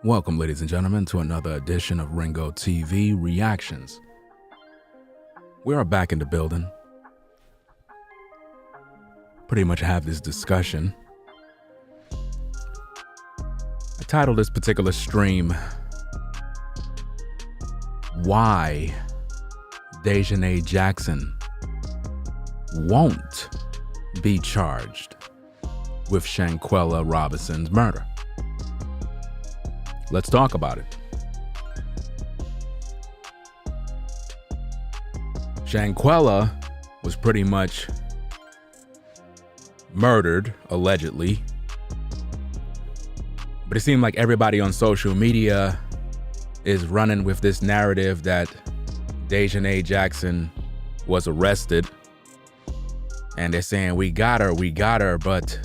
Welcome, ladies and gentlemen, to another edition of Ringo TV Reactions. We are back in the building. Pretty much have this discussion. I titled this particular stream, Why DAEJHANAE Jackson Won't Be Charged with Shanquella Robison's murder. Let's talk about it. Shanquella was pretty much murdered, allegedly. But it seemed like everybody on social media is running with this narrative that DAEJHANAE Jackson was arrested. And they're saying, we got her, but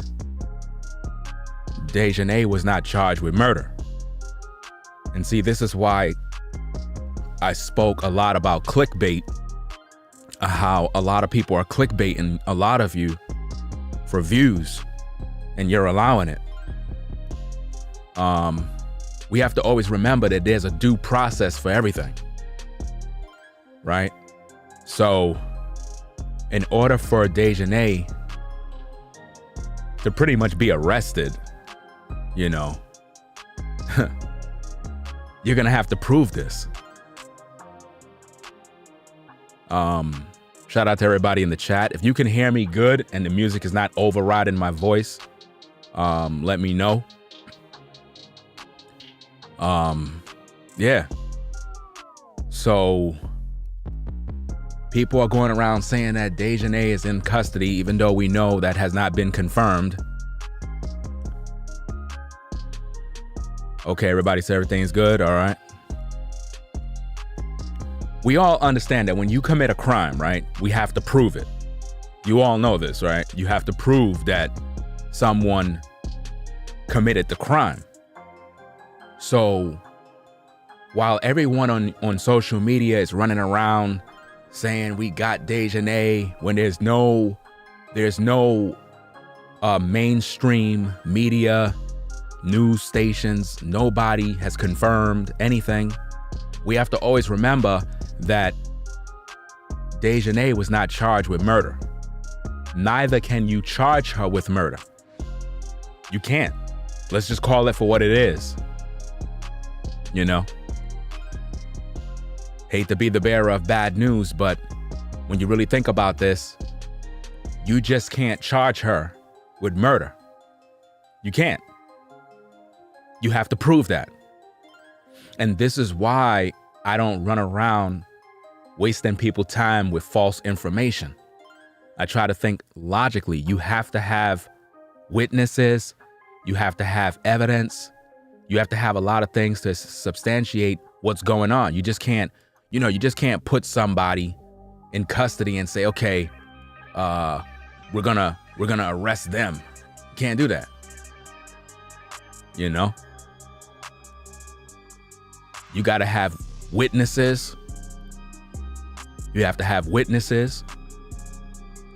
DAEJHANAE was not charged with murder. And see, this is why I spoke a lot about clickbait, how a lot of people are clickbaiting a lot of you for views, and you're allowing it. We have to always remember that there's a due process for everything, right? So in order for DAEJHANAE to pretty much be arrested, you know, you're gonna have to prove this. Shout out to everybody in the chat. If you can hear me good and the music is not overriding my voice, let me know. Yeah. So people are going around saying that DAEJHANAE is in custody, even though we know that has not been confirmed. Okay, everybody said everything's good, all right? We all understand that when you commit a crime, right, we have to prove it. You all know this, right? You have to prove that someone committed the crime. So while everyone on social media is running around saying we got DAEJHANAE, when there's no mainstream media, news stations, nobody has confirmed anything, we have to always remember that DAEJHANAE was not charged with murder. Neither can you charge her with murder. You can't. Let's just call it for what it is. You know? Hate to be the bearer of bad news, but when you really think about this, you just can't charge her with murder. You can't. You have to prove that. And this is why I don't run around wasting people's time with false information. I try to think logically. You have to have witnesses. You have to have evidence. You have to have a lot of things to substantiate what's going on. You just can't, you just can't put somebody in custody and say, okay, we're gonna arrest them. You can't do that. You know? You got to have witnesses. You have to have witnesses,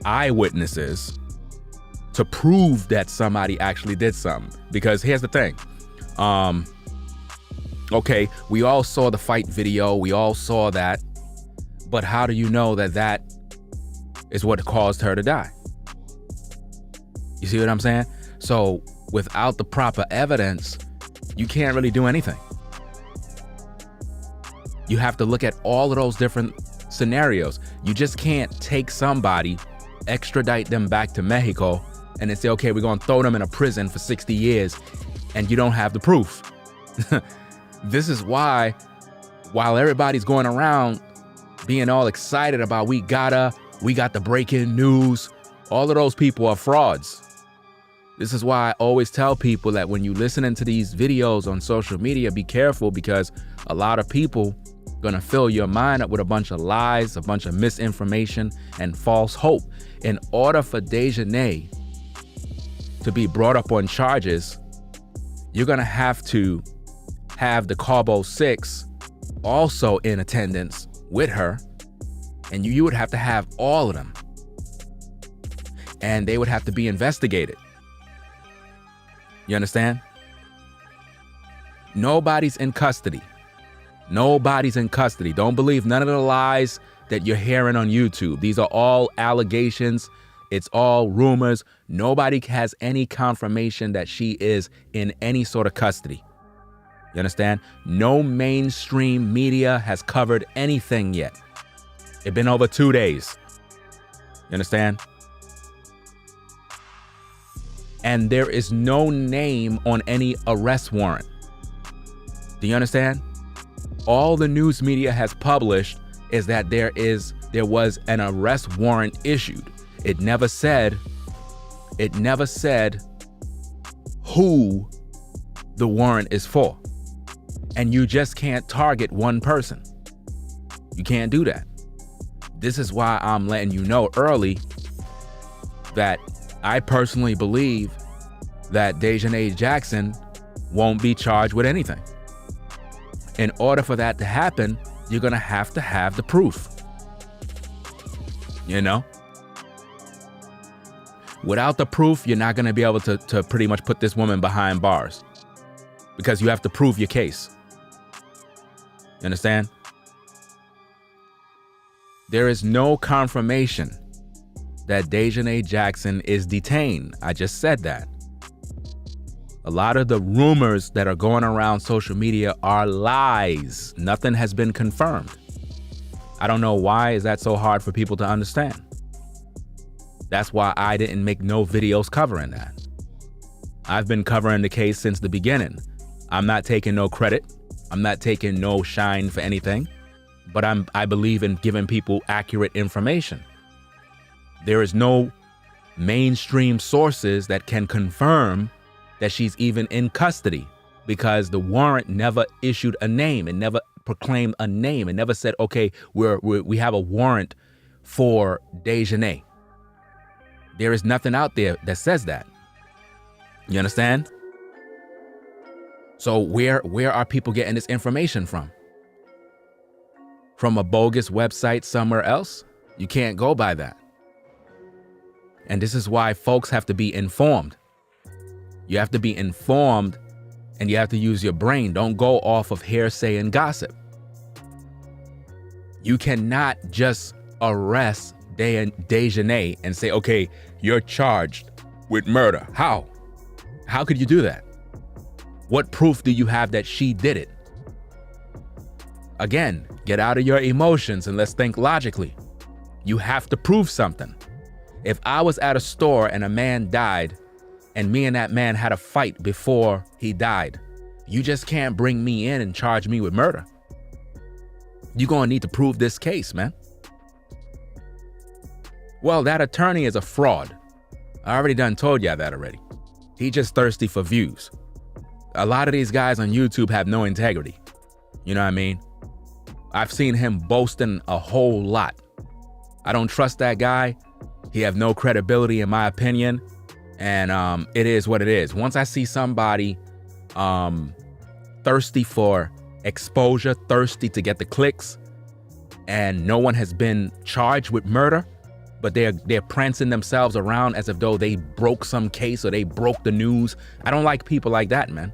eyewitnesses, to prove that somebody actually did something. Because here's the thing. Okay, we all saw the fight video. We all saw that. But how do you know that that is what caused her to die? You see what I'm saying? So without the proper evidence, you can't really do anything. You have to look at all of those different scenarios. You just can't take somebody, extradite them back to Mexico, and then say, okay, we're gonna throw them in a prison for 60 years, and you don't have the proof. This is why, while everybody's going around being all excited about we got the breaking news, all of those people are frauds. This is why I always tell people that when you listening to these videos on social media, be careful, because a lot of people gonna fill your mind up with a bunch of lies, a bunch of misinformation, and false hope. In order for DAEJHANAE to be brought up on charges, you're gonna have to have the Cabo Six also in attendance with her, and you would have to have all of them, and they would have to be investigated. You understand? Nobody's in custody. Nobody's in custody. Don't believe none of the lies that you're hearing on YouTube. These are all allegations. It's all rumors. Nobody has any confirmation that she is in any sort of custody. You understand? No mainstream media has covered anything yet. It's been over 2 days. You understand? And there is no name on any arrest warrant. Do you understand? All the news media has published is that there was an arrest warrant issued. It never said who the warrant is for. And you just can't target one person. You can't do that. This is why I'm letting you know early that I personally believe that DAEJHANAE Jackson won't be charged with anything. In order for that to happen, you're gonna have to have the proof. You know? Without the proof, you're not gonna be able to pretty much put this woman behind bars, because you have to prove your case. You understand? There is no confirmation that DAEJHANAE Jackson is detained. I just said that. A lot of the rumors that are going around social media are lies. Nothing has been confirmed. I don't know why is that so hard for people to understand. That's why I didn't make no videos covering that. I've been covering the case since the beginning. I'm not taking no credit. I'm not taking no shine for anything, but I believe in giving people accurate information. There is no mainstream sources that can confirm that she's even in custody, because the warrant never issued a name. It never proclaimed a name. It never said, okay, we have a warrant for DAEJHANAE. There is nothing out there that says that. You understand? So where are people getting this information from? From a bogus website somewhere else? You can't go by that. And this is why folks have to be informed. You have to be informed, and you have to use your brain. Don't go off of hearsay and gossip. You cannot just arrest DAEJHANAE and say, okay, you're charged with murder. How? How could you do that? What proof do you have that she did it? Again, get out of your emotions and let's think logically. You have to prove something. If I was at a store and a man died, and me and that man had a fight before he died, you just can't bring me in and charge me with murder. You're gonna need to prove this case, man. Well, that attorney is a fraud. I already done told y'all that already. He just thirsty for views. A lot of these guys on YouTube have no integrity. You know what I mean? I've seen him boasting a whole lot. I don't trust that guy. He have no credibility in my opinion. And it is what it is. Once I see somebody thirsty for exposure, thirsty to get the clicks, and no one has been charged with murder, but they're prancing themselves around as if though they broke some case or they broke the news. I don't like people like that, man,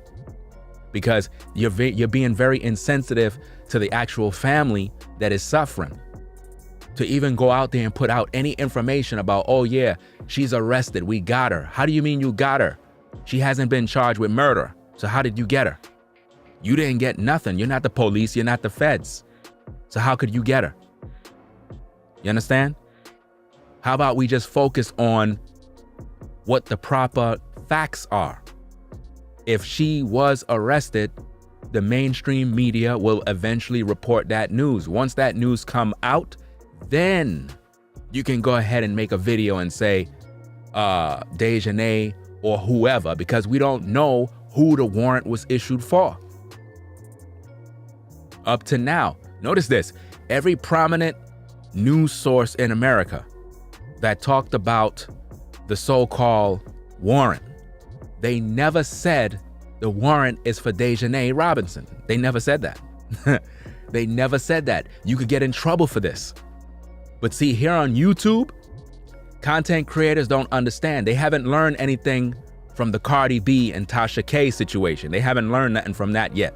because you're being very insensitive to the actual family that is suffering. To even go out there and put out any information about, oh yeah, she's arrested, we got her. How do you mean you got her? She hasn't been charged with murder. So how did you get her? You didn't get nothing. You're not the police, you're not the feds. So how could you get her? You understand? How about we just focus on what the proper facts are? If she was arrested, the mainstream media will eventually report that news. Once that news come out, then you can go ahead and make a video and say DAEJHANAE or whoever, because we don't know who the warrant was issued for. Up to now, notice this, every prominent news source in America that talked about the so-called warrant, they never said the warrant is for DAEJHANAE Robison. They never said that. They never said that. You could get in trouble for this. But see, here on YouTube, content creators don't understand. They haven't learned anything from the Cardi B and Tasha K situation. They haven't learned nothing from that yet.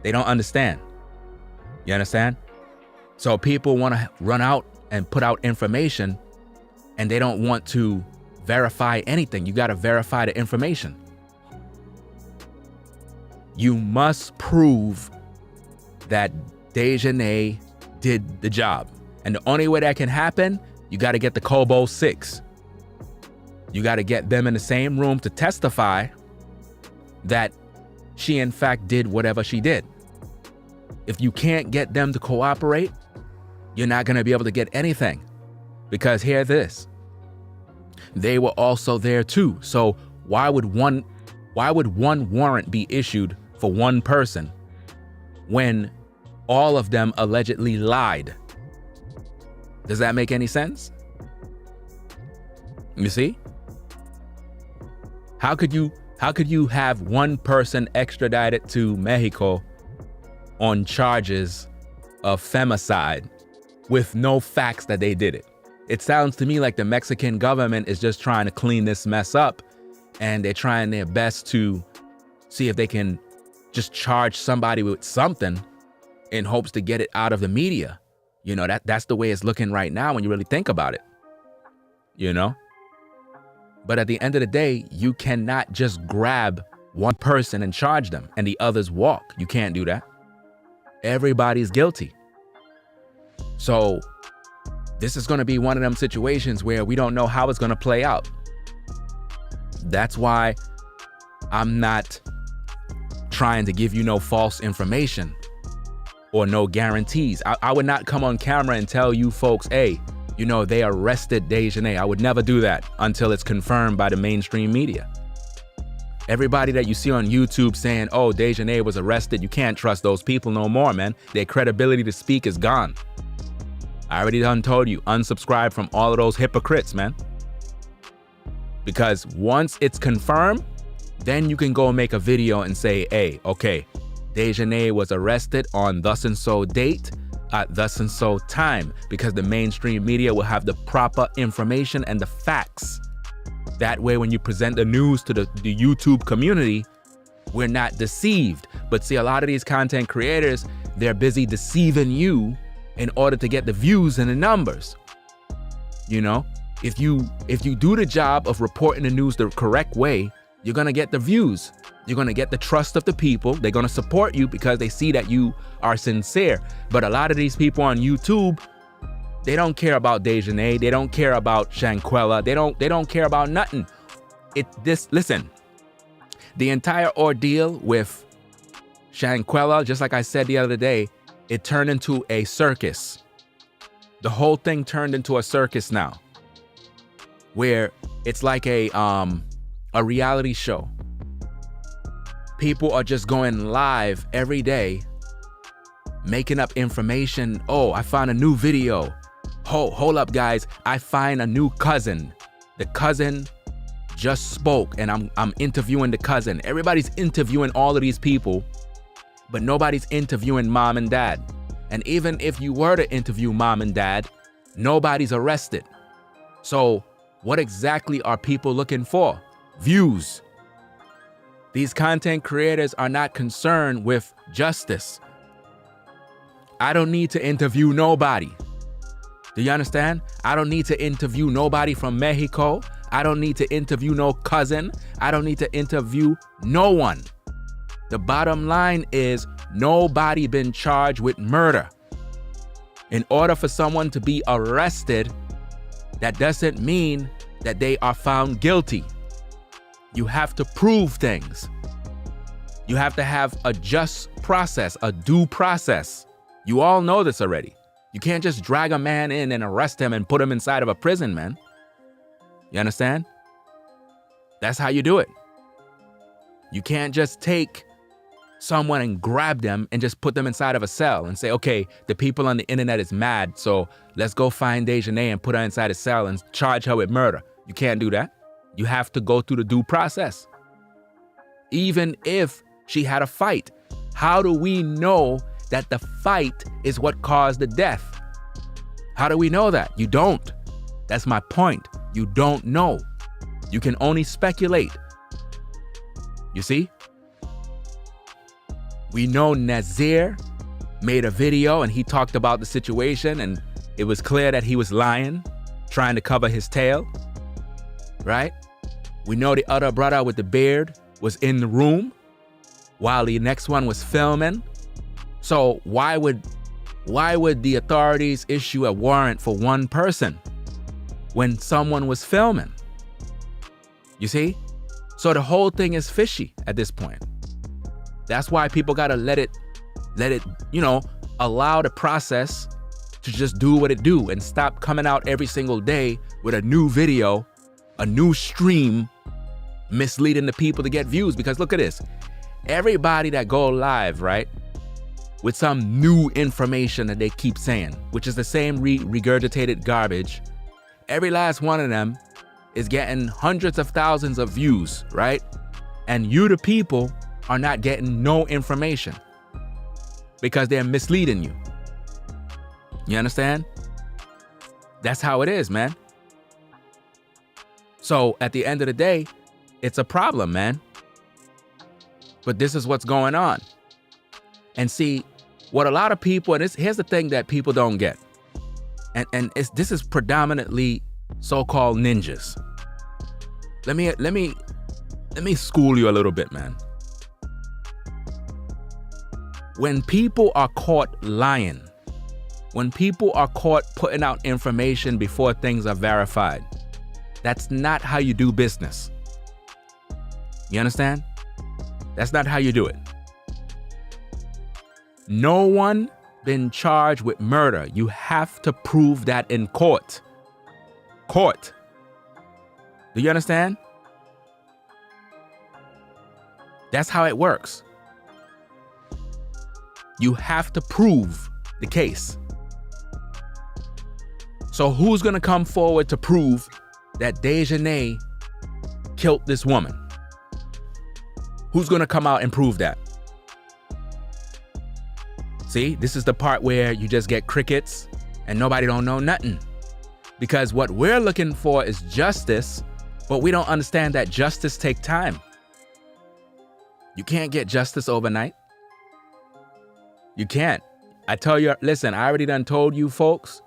They don't understand. You understand? So people want to run out and put out information, and they don't want to verify anything. You got to verify the information. You must prove that DAEJHANAE did the job. And the only way that can happen, you got to get the Cabo Six. You got to get them in the same room to testify that she in fact did whatever she did. If you can't get them to cooperate, you're not going to be able to get anything. Because hear this, they were also there too. So why would one warrant be issued for one person when all of them allegedly lied? Does that make any sense? You see? How could you have one person extradited to Mexico on charges of femicide with no facts that they did it? It sounds to me like the Mexican government is just trying to clean this mess up, and they're trying their best to see if they can just charge somebody with something in hopes to get it out of the media. You know, that's the way it's looking right now when you really think about it, you know? But at the end of the day, you cannot just grab one person and charge them and the others walk. You can't do that. Everybody's guilty. So this is going to be one of them situations where we don't know how it's going to play out. That's why I'm not trying to give you no false information or no guarantees. I would not come on camera and tell you folks, hey, you know, they arrested DAEJHANAE. I would never do that until it's confirmed by the mainstream media. Everybody that you see on YouTube saying, oh, DAEJHANAE was arrested, you can't trust those people no more, man. Their credibility to speak is gone. I already done told you, unsubscribe from all of those hypocrites, man. Because once it's confirmed, then you can go and make a video and say, hey, okay, DAEJHANAE was arrested on thus and so date at thus and so time, because the mainstream media will have the proper information and the facts. That way, when you present the news to the YouTube community, we're not deceived. But see, a lot of these content creators, they're busy deceiving you in order to get the views and the numbers. You know, if you do the job of reporting the news the correct way, you're gonna get the views. You're gonna get the trust of the people. They're gonna support you because they see that you are sincere. But a lot of these people on YouTube, they don't care about DAEJHANAE. They don't care about Shanquella. They don't care about nothing. Listen, the entire ordeal with Shanquella, just like I said the other day, it turned into a circus. The whole thing turned into a circus now, where it's like a reality show. People are just going live every day, making up information. Oh, I found a new video. Hold up, guys. I find a new cousin. The cousin just spoke, and I'm interviewing the cousin. Everybody's interviewing all of these people, but nobody's interviewing mom and dad. And even if you were to interview mom and dad, nobody's arrested. So what exactly are people looking for? Views. These content creators are not concerned with justice. I don't need to interview nobody. Do you understand? I don't need to interview nobody from Mexico. I don't need to interview no cousin. I don't need to interview no one. The bottom line is nobody been charged with murder. In order for someone to be arrested, that doesn't mean that they are found guilty. You have to prove things. You have to have a just process, a due process. You all know this already. You can't just drag a man in and arrest him and put him inside of a prison, man. You understand? That's how you do it. You can't just take someone and grab them and just put them inside of a cell and say, okay, the people on the internet is mad, so let's go find DAEJHANAE and put her inside a cell and charge her with murder. You can't do that. You have to go through the due process. Even if she had a fight, how do we know that the fight is what caused the death? How do we know that? You don't. That's my point. You don't know. You can only speculate. You see? We know Nazir made a video and he talked about the situation, and it was clear that he was lying, trying to cover his tail, right? We know the other brother with the beard was in the room while the next one was filming. So why would the authorities issue a warrant for one person when someone was filming? You see? So the whole thing is fishy at this point. That's why people gotta let it, allow the process to just do what it do and stop coming out every single day with a new video, a new stream, misleading the people to get views. Because look at this. Everybody that go live, right, with some new information that they keep saying, which is the same regurgitated garbage, every last one of them is getting hundreds of thousands of views, right? And you, the people, are not getting no information because they're misleading you. You understand? That's how it is, man. So at the end of the day, it's a problem, man. But this is what's going on. And see, what a lot of people, and here's the thing that people don't get. And this is predominantly so-called ninjas. Let me school you a little bit, man. When people are caught lying, when people are caught putting out information before things are verified, that's not how you do business. You understand? That's not how you do it. No one been charged with murder. You have to prove that in court. Court. Do you understand? That's how it works. You have to prove the case. So who's gonna come forward to prove that DAEJHANAE killed this woman? Who's gonna come out and prove that? See, this is the part where you just get crickets and nobody don't know nothing. Because what we're looking for is justice, but we don't understand that justice takes time. You can't get justice overnight. You can't. I tell you, listen, I already done told you folks,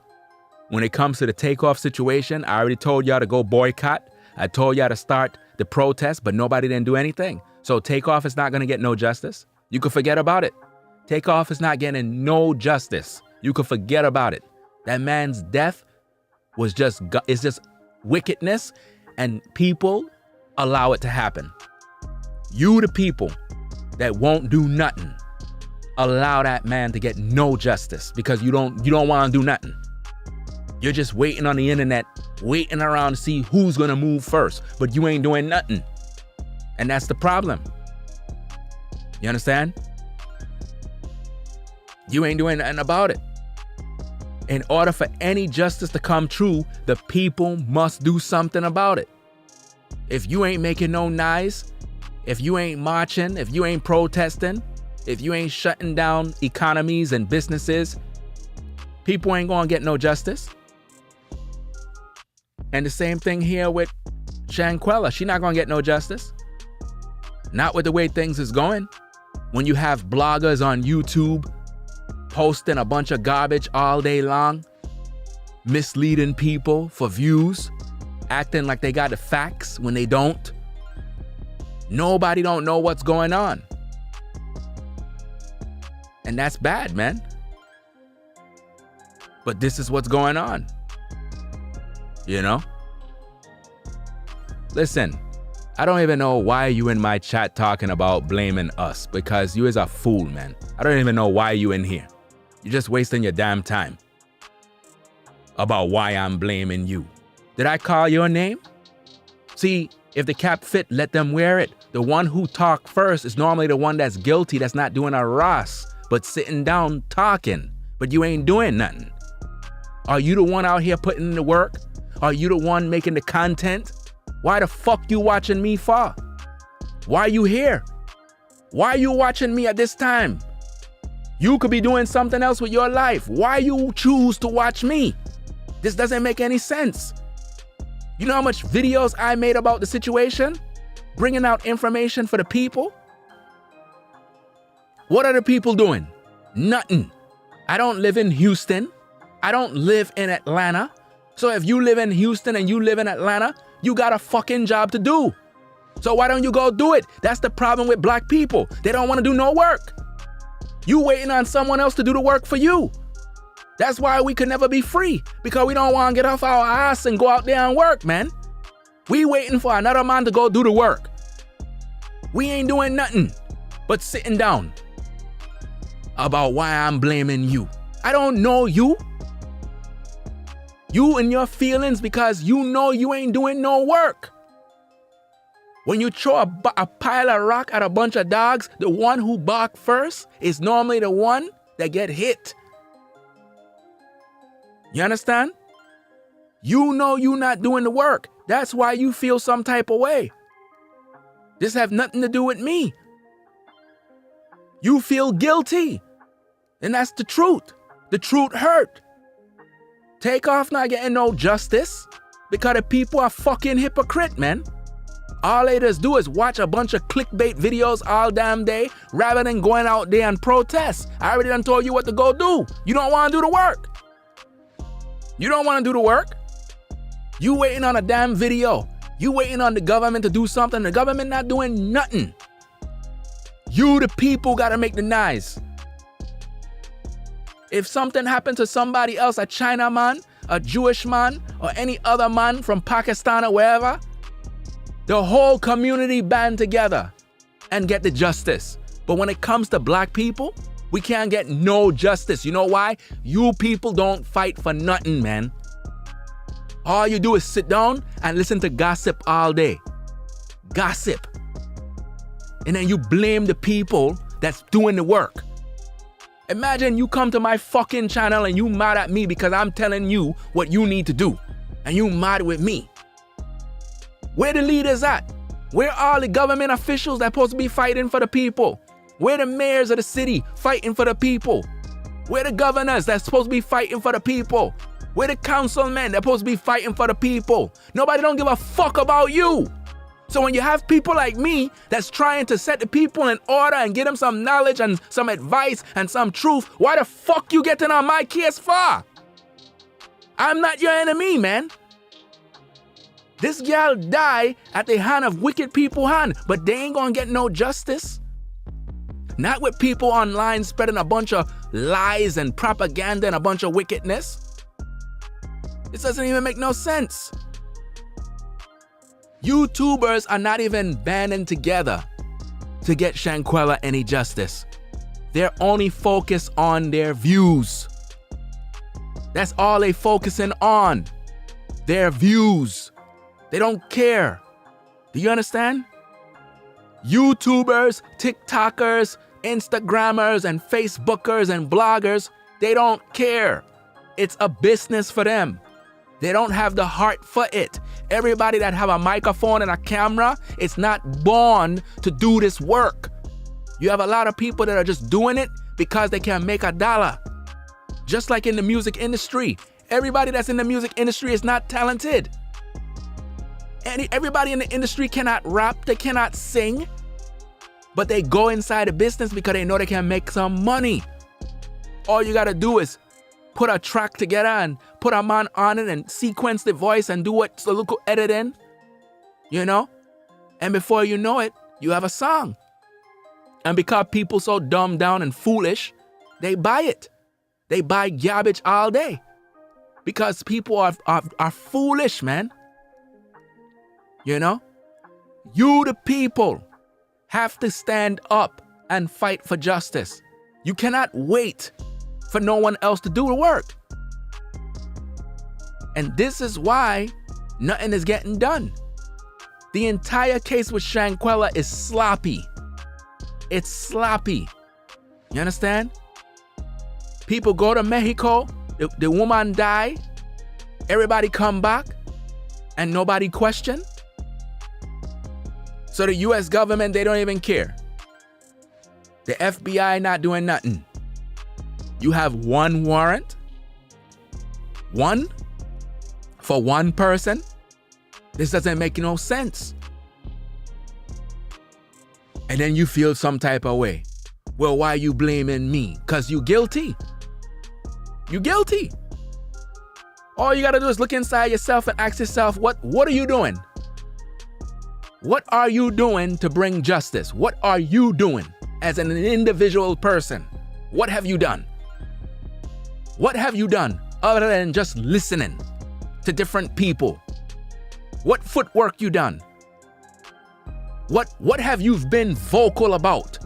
when it comes to the Takeoff situation, I already told y'all to go boycott. I told y'all to start the protest, but nobody didn't do anything. So Takeoff is not gonna get no justice. You can forget about it. Takeoff is not getting no justice. You can forget about it. That man's death was just wickedness, and people allow it to happen. You, the people that won't do nothing, allow that man to get no justice because you don't want to do nothing. You're just waiting on the internet, waiting around to see who's gonna move first, but you ain't doing nothing. And that's the problem. You understand? You ain't doing nothing about it. In order for any justice to come true, the people must do something about it. If you ain't making no noise, if you ain't marching, if you ain't protesting, if you ain't shutting down economies and businesses, people ain't gonna get no justice. And the same thing here with Shanquella. She not gonna get no justice. Not with the way things is going. When you have bloggers on YouTube posting a bunch of garbage all day long, misleading people for views, acting like they got the facts when they don't. Nobody don't know what's going on. And that's bad, man. But this is what's going on. You know? Listen, I don't even know why you in my chat talking about blaming us, because you is a fool, man. I don't even know why you in here. You're just wasting your damn time about why I'm blaming you. Did I call your name? See, if the cap fit, let them wear it. The one who talk first is normally the one that's guilty, that's not doing a Ross, but sitting down talking, but you ain't doing nothing. Are you the one out here putting in the work? Are you the one making the content? Why the fuck you watching me for? Why are you here? Why are you watching me at this time? You could be doing something else with your life. Why you choose to watch me? This doesn't make any sense. You know how much videos I made about the situation? bringing out information for the people. What are the people doing? Nothing. I don't live in Houston. I don't live in Atlanta. So if you live in Houston and you live in Atlanta, you got a fucking job to do. So why don't you go do it? That's the problem with black people. They don't want to do no work. You waiting on someone else to do the work for you. That's why we could never be free, because we don't want to get off our ass and go out there and work, man. We waiting for another man to go do the work. We ain't doing nothing but sitting down about why I'm blaming you. I don't know you. You and your feelings because you know you ain't doing no work. When you throw a pile of rock at a bunch of dogs, the one who bark first is normally the one that get hit. You understand? You know you not doing the work. That's why you feel some type of way. This have nothing to do with me. You feel guilty. And that's the truth. The truth hurt. Takeoff not getting no justice because the people are fucking hypocrite, man. All they just do is watch a bunch of clickbait videos all damn day rather than going out there and protest. I already done told you what to go do. You don't want to do the work. You don't want to do the work. You waiting on a damn video. You waiting on the government to do something. The government not doing nothing. You, the people, got to make the noise. If something happened to somebody else, a China man, a Jewish man, or any other man from Pakistan or wherever, the whole community band together and get the justice. But when it comes to black people, we can't get no justice. You know why? You people don't fight for nothing, man. All you do is sit down and listen to gossip all day. Gossip. And then you blame the people that's doing the work. Imagine you come to my fucking channel and you mad at me because I'm telling you what you need to do. And you mad with me. Where the leaders at? Where are the government officials that supposed to be fighting for the people? Where the mayors of the city fighting for the people? Where the governors that's supposed to be fighting for the people? Where the councilmen that's supposed to be fighting for the people? Nobody don't give a fuck about you. So when you have people like me that's trying to set the people in order and give them some knowledge and some advice and some truth, why the fuck you getting on my case for? I'm not your enemy, man. This girl die at the hand of wicked people hand, but they ain't gonna get no justice. Not with people online spreading a bunch of lies and propaganda and a bunch of wickedness. This doesn't even make no sense. YouTubers are not even banding together to get Shanquella any justice. They're only focused on their views. That's all they focusing on. Their views. They don't care. Do you understand? YouTubers, TikTokers, Instagrammers, and Facebookers and bloggers, they don't care. It's a business for them. They don't have the heart for it. Everybody that have a microphone and a camera is not born to do this work. You have a lot of people that are just doing it because they can make a dollar. Just like in the music industry. Everybody that's in the music industry is not talented. Everybody in the industry cannot rap, they cannot sing, but they go inside the business because they know they can make some money. All you gotta do is put a track together and put a man on it and sequence the voice and do what's a little editing, you know? And before you know it, you have a song. And because people so dumbed down and foolish, they buy it. They buy garbage all day. Because people are foolish, man. You know? You, the people, have to stand up and fight for justice. You cannot wait for no one else to do the work. And this is why nothing is getting done. The entire case with Shanquella is sloppy. It's sloppy. You understand? People go to Mexico, the woman die, everybody come back, and nobody question. So the US government, they don't even care. The FBI not doing nothing. You have one warrant, one for one person. This doesn't make no sense. And then you feel some type of way. Well, why you blaming me? Because you guilty. You guilty. All you got to do is look inside yourself and ask yourself, what are you doing? What are you doing to bring justice? What are you doing as an individual person? What have you done? What have you done other than just listening to different people? What footwork you done? What have you been vocal about?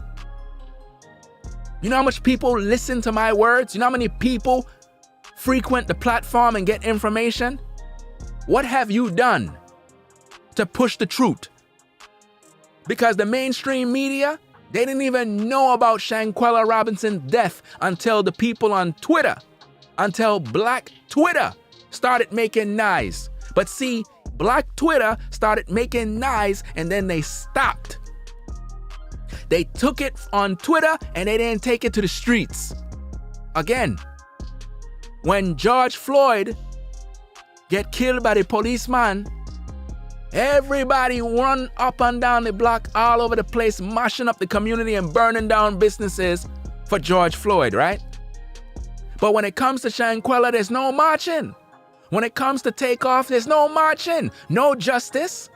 You know how much people listen to my words? You know how many people frequent the platform and get information? What have you done to push the truth? Because the mainstream media, they didn't even know about Shanquella Robinson's death until the people on Twitter, until Black Twitter started making noise. But see, Black Twitter started making noise and then they stopped. They took it on Twitter and they didn't take it to the streets. Again, when George Floyd get killed by the policeman, everybody run up and down the block all over the place, mashing up the community and burning down businesses for George Floyd, right? But when it comes to Shanquella, there's no marching. When it comes to Takeoff, there's no marching, no justice.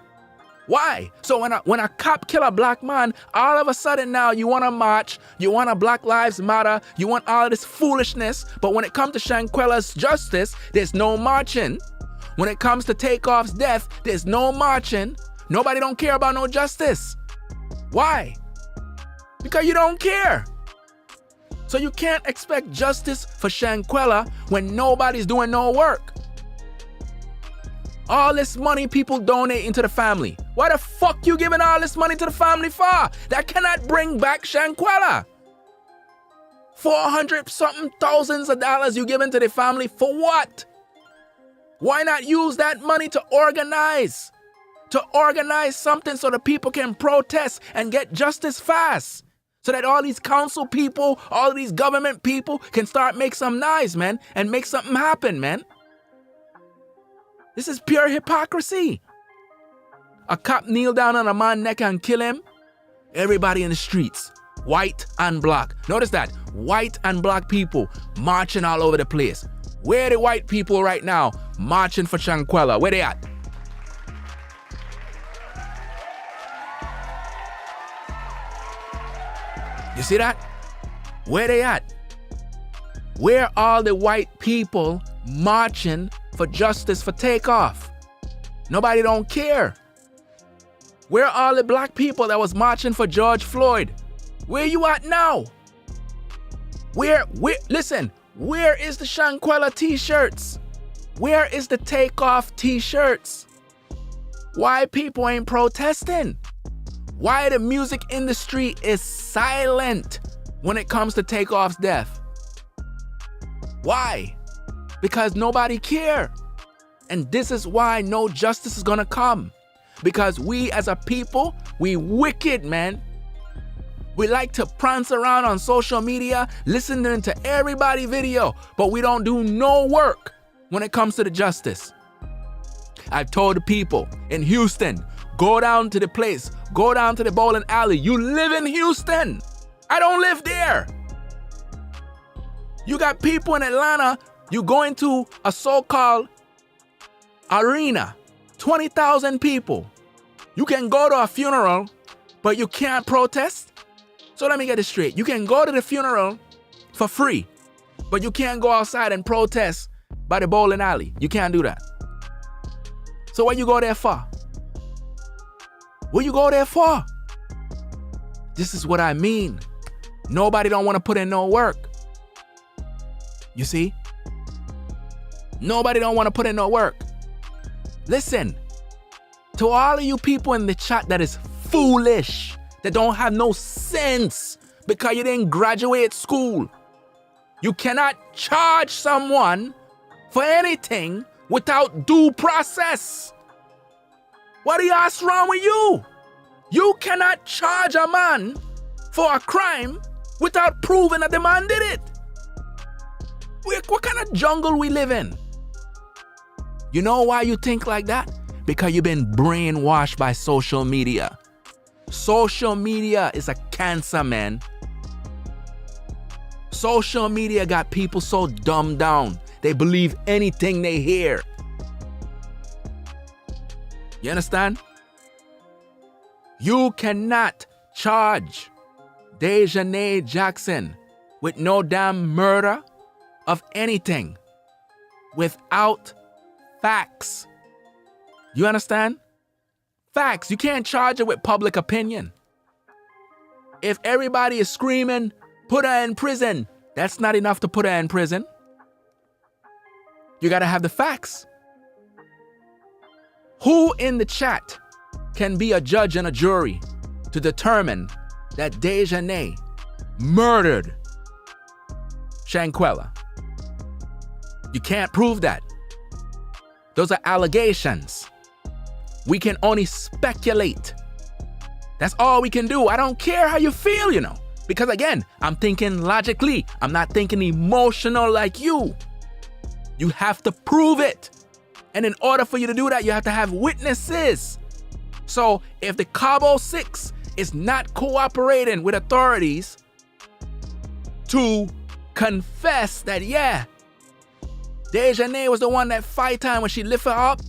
Why? So when a cop kill a black man, all of a sudden now you want to march, you want a Black Lives Matter, you want all this foolishness. But when it comes to Shanquella's justice, there's no marching. When it comes to Takeoff's death, there's no marching. Nobody don't care about no justice. Why? Because you don't care. So you can't expect justice for Shanquella when nobody's doing no work. All this money people donate into the family. Why the fuck you giving all this money to the family for? That cannot bring back Shanquella. 400 something thousands of dollars you giving to the family for what? Why not use that money to organize something so the people can protest and get justice fast? So that all these council people, all these government people can start make some noise, man, and make something happen, man. This is pure hypocrisy. A cop kneel down on a man's neck and kill him. Everybody in the streets, white and black. Notice that, white and black people marching all over the place. Where are the white people right now marching for Shanquella? Where they at? You see that? Where they at? Where are the white people marching for justice for Takeoff? Nobody don't care. Where are all the black people that was marching for George Floyd? Where you at now? Listen, where is the Shanquella t-shirts? Where is the Takeoff t-shirts? Why people ain't protesting? Why the music industry is silent when it comes to Takeoff's death? Why? Because nobody care. And this is why no justice is gonna come. Because we as a people, we wicked, man. We like to prance around on social media, listening to everybody's video, but we don't do no work when it comes to the justice. I've told the people in Houston, go down to the place, go down to the bowling alley. You live in Houston. I don't live there. You got people in Atlanta, you go into a so-called arena, 20,000 people. You can go to a funeral, but you can't protest? So let me get this straight. You can go to the funeral for free, but you can't go outside and protest by the bowling alley. You can't do that. So what you go there for? What you go there for? This is what I mean. Nobody don't want to put in no work. You see? Nobody don't want to put in no work. Listen, to all of you people in the chat that is foolish, that don't have no sense because you didn't graduate school. You cannot charge someone for anything without due process. What the ass wrong with you? You cannot charge a man for a crime without proving that the man did it. What kind of jungle we live in? You know why you think like that? Because you've been brainwashed by social media. Social media is a cancer, man. Social media got people so dumbed down. They believe anything they hear. You understand? You cannot charge DAEJHANAE Jackson with no damn murder of anything without facts. You understand? Facts. You can't charge her with public opinion. If everybody is screaming, put her in prison, that's not enough to put her in prison. You gotta have the facts. Who in the chat can be a judge and a jury to determine that DAEJHANAE murdered Shanquella? You can't prove that. Those are allegations. We can only speculate. That's all we can do. I don't care how you feel, you know. Because again, I'm thinking logically. I'm not thinking emotional like you. You have to prove it. And in order for you to do that, you have to have witnesses. So if the Cabo Six is not cooperating with authorities to confess that, yeah, DAEJHANAE was the one that fight time when she lift her up,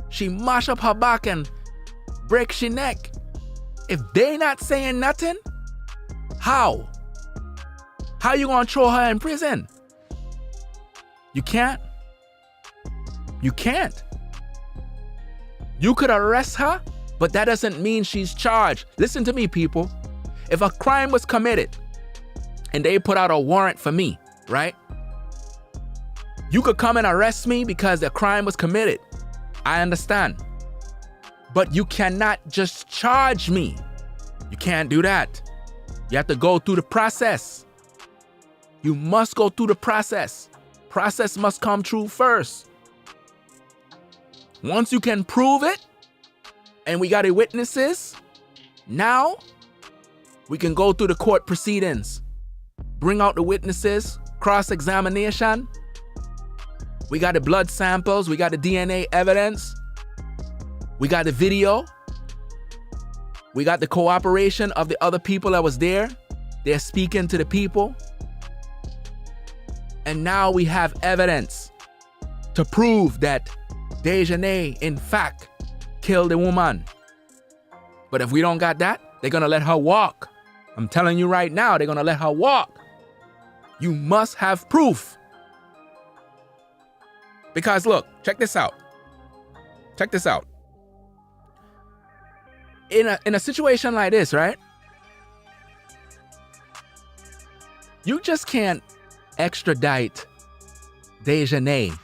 she mash up her back and break she neck. If they not saying nothing, how? How you gonna throw her in prison? You can't. You can't. You could arrest her, but that doesn't mean she's charged. Listen to me, people. If a crime was committed and they put out a warrant for me, right? You could come and arrest me because the crime was committed. I understand. But you cannot just charge me. You can't do that. You have to go through the process. You must go through the process. Process must come true first. Once you can prove it, and we got the witnesses, now we can go through the court proceedings. Bring out the witnesses, cross-examination. We got the blood samples, we got the DNA evidence, we got the video, we got the cooperation of the other people that was there. They're speaking to the people. And now we have evidence to prove that DAEJHANAE, in fact, killed a woman. But if we don't got that, they're gonna let her walk. I'm telling you right now, they're gonna let her walk. You must have proof. Because look, check this out. Check this out. In a situation like this, right? You just can't extradite DAEJHANAE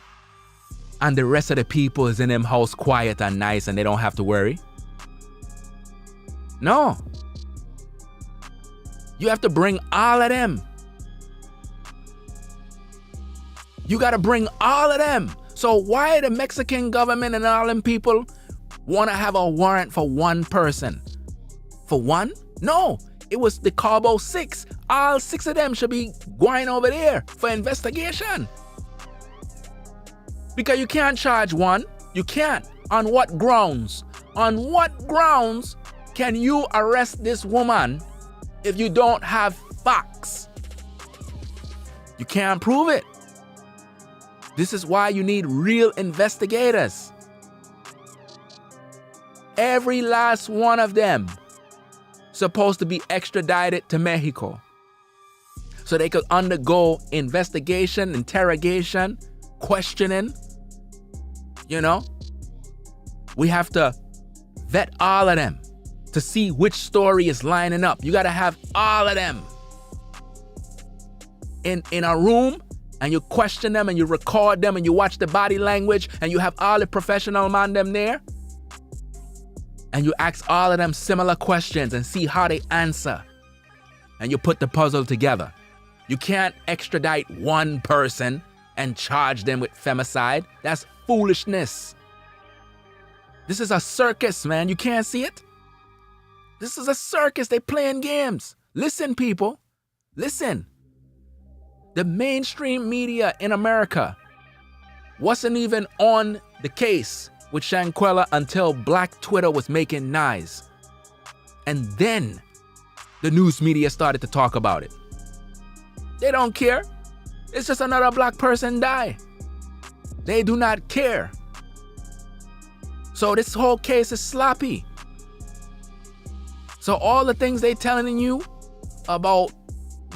and the rest of the people is in them house quiet and nice and they don't have to worry. No. You have to bring all of them. You gotta bring all of them. So why the Mexican government and all them people wanna have a warrant for one person? For one? No, it was the Cabo Six. All 6 of them should be going over there for investigation. Because you can't charge one. You can't. On what grounds? On what grounds can you arrest this woman if you don't have facts? You can't prove it. This is why you need real investigators. Every last one of them supposed to be extradited to Mexico so they could undergo investigation, interrogation, questioning. You know, we have to vet all of them to see which story is lining up. You got to have all of them in a room, and you question them and you record them and you watch the body language and you have all the professional man them there and you ask all of them similar questions and see how they answer and you put the puzzle together. You can't extradite one person and charge them with femicide. That's foolishness. This is a circus, man. You can't see it? This is a circus. They playing games. Listen, people. Listen. The mainstream media in America wasn't even on the case with Shanquella until Black Twitter was making noise. And then the news media started to talk about it. They don't care. It's just another black person die. They do not care. So this whole case is sloppy. So all the things they telling you about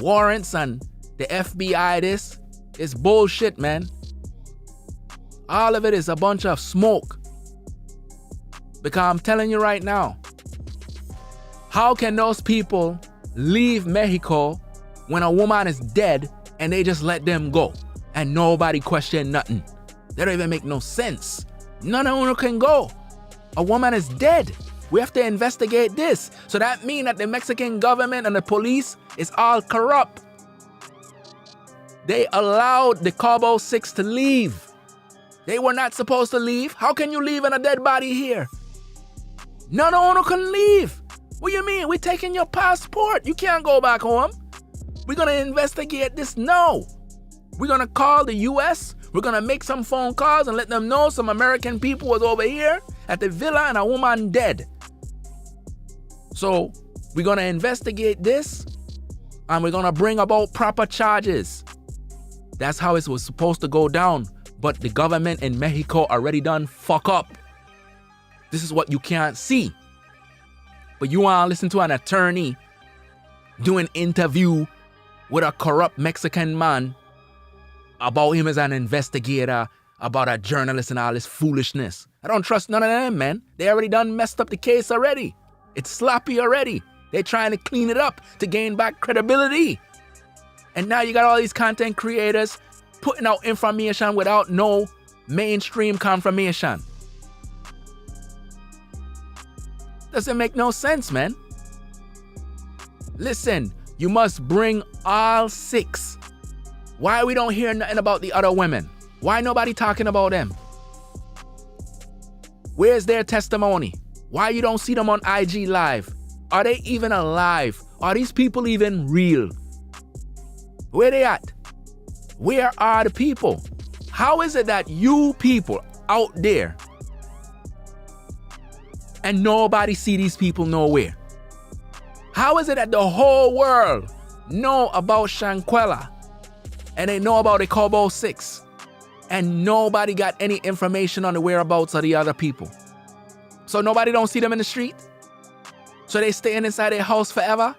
warrants and the FBI this is bullshit, man. All of it is a bunch of smoke. Because I'm telling you right now, how can those people leave Mexico when a woman is dead and they just let them go and nobody question nothing? That don't even make no sense. None of them can go. A woman is dead. We have to investigate this. So that means that the Mexican government and the police is all corrupt. They allowed the Cabo Six to leave. They were not supposed to leave. How can you leave in a dead body here? None of them can leave. What do you mean? We're taking your passport. You can't go back home. We're going to investigate this now. We're going to call the U.S. We're going to make some phone calls and let them know some American people was over here at the villa and a woman dead. So we're going to investigate this and we're going to bring about proper charges. That's how it was supposed to go down. But the government in Mexico already done fuck up. This is what you can't see. But you want to listen to an attorney do an interview with a corrupt Mexican man about him as an investigator, about a journalist and all this foolishness. I don't trust none of them, man. They already done messed up the case already. It's sloppy already. They're trying to clean it up to gain back credibility. And now you got all these content creators putting out information without no mainstream confirmation. Doesn't make no sense, man. Listen, you must bring all 6. Why we don't hear nothing about the other women? Why nobody talking about them? Where's their testimony? Why you don't see them on IG Live? Are they even alive? Are these people even real? Where they at? Where are the people? How is it that you people out there and nobody see these people nowhere? How is it that the whole world know about Shanquella and they know about the Cabo Six and nobody got any information on the whereabouts of the other people? So nobody don't see them in the street? So they staying inside their house forever?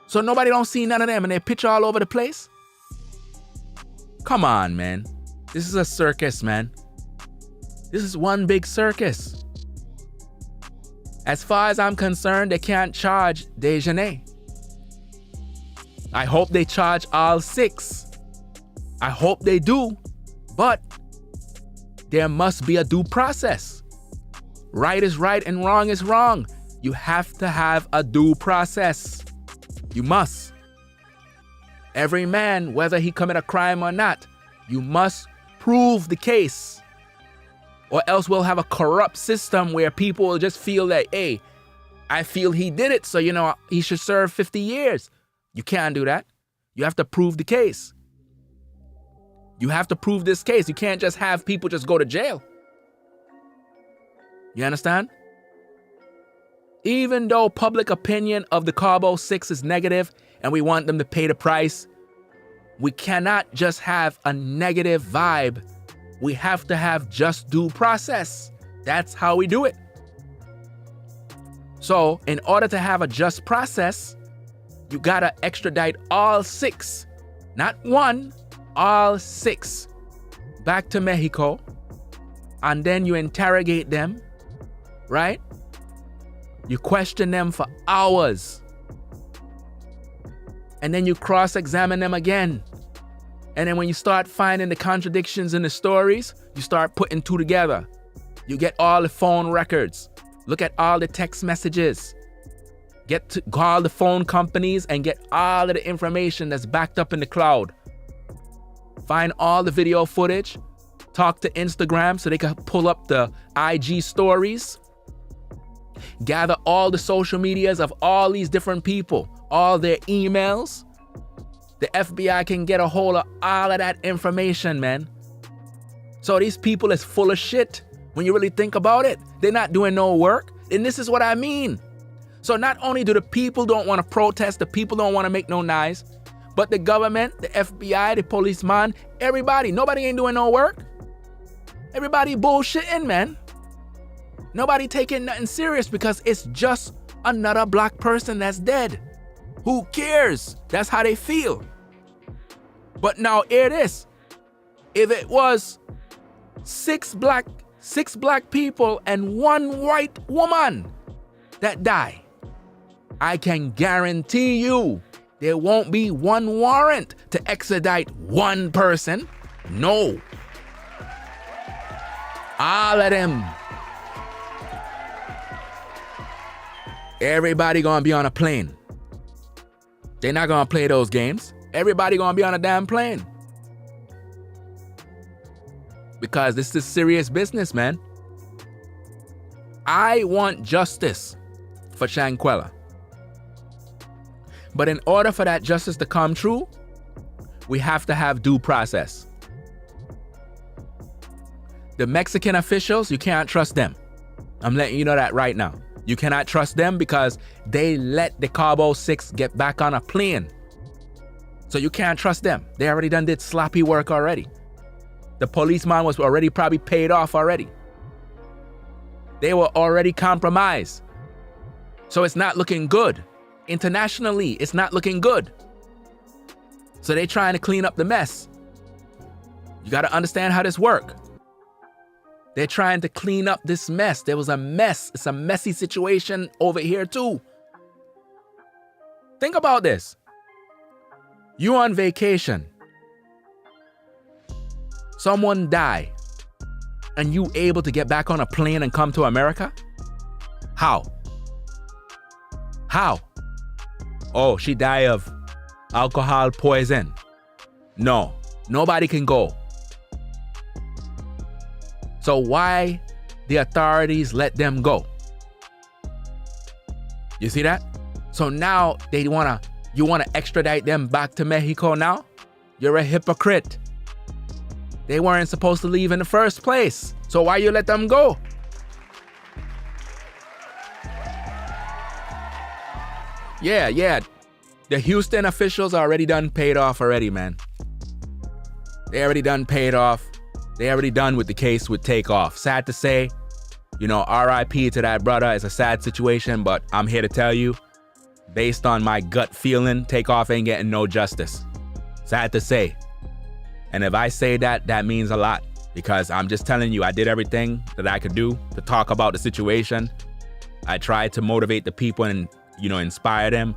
So nobody don't see none of them and they picture all over the place? Come on, man. This is a circus, man. This is one big circus. As far as I'm concerned, they can't charge DAEJHANAE. I hope they charge all 6. I hope they do. But there must be a due process. Right is right and wrong is wrong. You have to have a due process. You must. Every man, whether he commit a crime or not, you must prove the case. Or else we'll have a corrupt system where people will just feel that, hey, I feel he did it, so, he should serve 50 years. You can't do that. You have to prove the case. You have to prove this case. You can't just have people just go to jail. You understand? Even though public opinion of the Cabo Six is negative and we want them to pay the price, we cannot just have a negative vibe. We have to have just due process. That's how we do it. So in order to have a just process, you gotta extradite all 6, not 1, all 6 back to Mexico, and then you interrogate them, right? You question them for hours. And then you cross-examine them again. And then when you start finding the contradictions in the stories, you start putting 2 together. You get all the phone records. Look at all the text messages. Get to call the phone companies and get all of the information that's backed up in the cloud. Find all the video footage. Talk to Instagram so they can pull up the IG stories. Gather all the social medias of all these different people, all their emails. The FBI can get a hold of all of that information, man. So these people is full of shit when you really think about it. They're not doing no work. And this is what I mean. So not only do the people don't want to protest, the people don't want to make no noise, but the government, the FBI, the policeman, everybody, nobody ain't doing no work. Everybody bullshitting, man. Nobody taking nothing serious because it's just another black person that's dead. Who cares? That's how they feel. But now hear this. If it was six black people and one white woman that die, I can guarantee you there won't be one warrant to extradite one person. No. All of them. Everybody gonna be on a plane. They're not gonna play those games. Everybody gonna be on a damn plane. Because this is serious business, man. I want justice for Shanquella. But in order for that justice to come true, we have to have due process. The Mexican officials, you can't trust them. I'm letting you know that right now. You cannot trust them because they let the Cabo Six get back on a plane. So you can't trust them. They already did sloppy work already. The policeman was already probably paid off already. They were already compromised. So it's not looking good. Internationally, it's not looking good. So they're trying to clean up the mess. You got to understand how this works. They're trying to clean up this mess. There was a mess. It's a messy situation over here too. Think about this. You on vacation. Someone die. And you able to get back on a plane and come to America? How? How? Oh, she died of alcohol poison. No, nobody can go. So why the authorities let them go? You see that? So now you wanna extradite them back to Mexico now? You're a hypocrite. They weren't supposed to leave in the first place. So why you let them go? Yeah. The Houston officials already done paid off already, man. They already done paid off. They already done with the case with Takeoff. Sad to say, RIP to that brother. It's a sad situation, but I'm here to tell you, based on my gut feeling, Takeoff ain't getting no justice. Sad to say. And if I say that, that means a lot, because I'm just telling you, I did everything that I could do to talk about the situation. I tried to motivate the people and, inspire them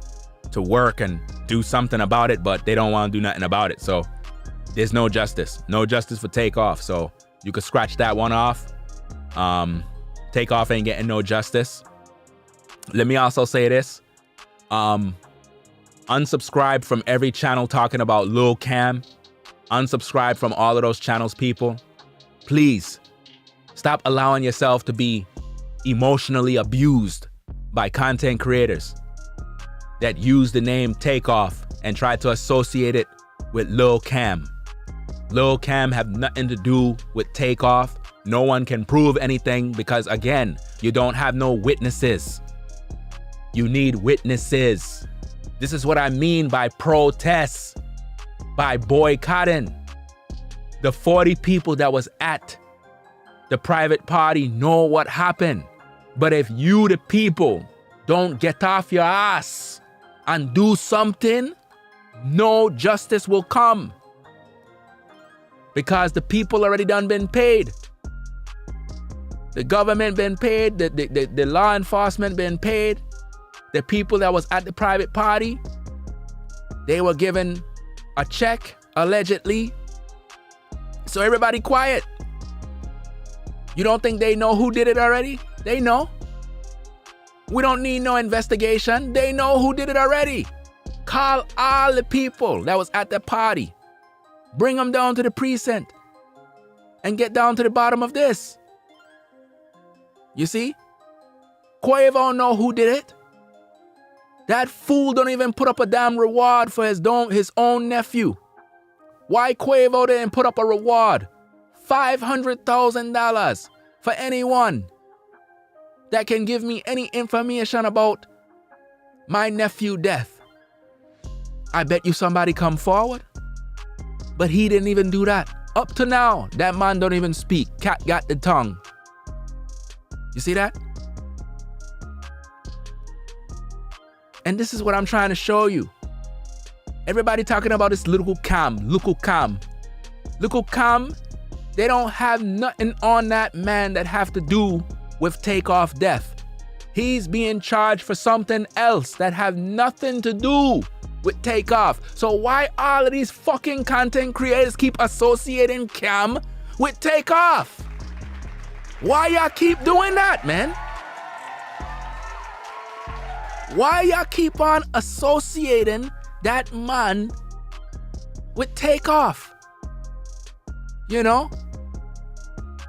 to work and do something about it, but they don't want to do nothing about it. So there's no justice. No justice for Takeoff. So you could scratch that one off. Takeoff ain't getting no justice. Let me also say this. Unsubscribe from every channel talking about Lil Cam. Unsubscribe from all of those channels, people. Please stop allowing yourself to be emotionally abused by content creators that use the name Takeoff and try to associate it with Lil Cam. Lil Cam have nothing to do with Takeoff. No one can prove anything because, again, you don't have no witnesses. You need witnesses. This is what I mean by protests, by boycotting. The 40 people that was at the private party know what happened. But if you, the people, don't get off your ass and do something, no justice will come. Because the people already done been paid. The government been paid, the law enforcement been paid. The people that was at the private party, they were given a check, allegedly. So everybody quiet. You don't think they know who did it already? They know. We don't need no investigation. They know who did it already. Call all the people that was at the party. Bring them down to the precinct and get down to the bottom of this. You see? Quavo know who did it. That fool don't even put up a damn reward for his own nephew. Why Quavo didn't put up a reward? $500,000 for anyone that can give me any information about My nephew death. I bet you somebody come forward. But he didn't even do that. Up to now, that man don't even speak. Cat got the tongue. You see that? And this is what I'm trying to show you. Everybody talking about this little cam. They don't have nothing on that man that have to do with Takeoff death. He's being charged for something else that have nothing to do with Takeoff. So why all of these fucking content creators keep associating Cam with Takeoff? Why y'all keep doing that, man? Why y'all keep on associating that man with Takeoff? You know?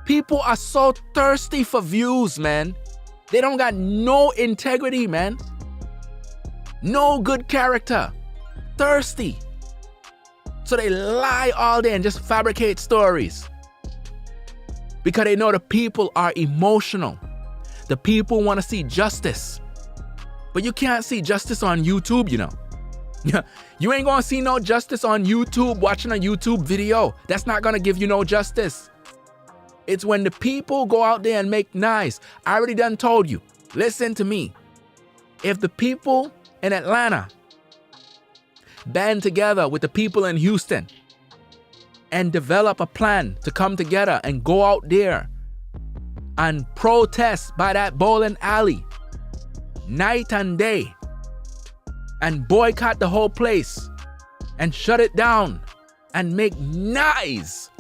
People are so thirsty for views, man. They don't got no integrity, man. No good character. Thirsty. So they lie all day and just fabricate stories. Because they know the people are emotional. The people want to see justice. But you can't see justice on YouTube, you know. You ain't gonna see no justice on YouTube watching a YouTube video. That's not gonna give you no justice. It's when the people go out there and make nice. I already done told you. Listen to me. If the people in Atlanta band together with the people in Houston and develop a plan to come together and go out there and protest by that bowling alley night and day and boycott the whole place and shut it down and make nice,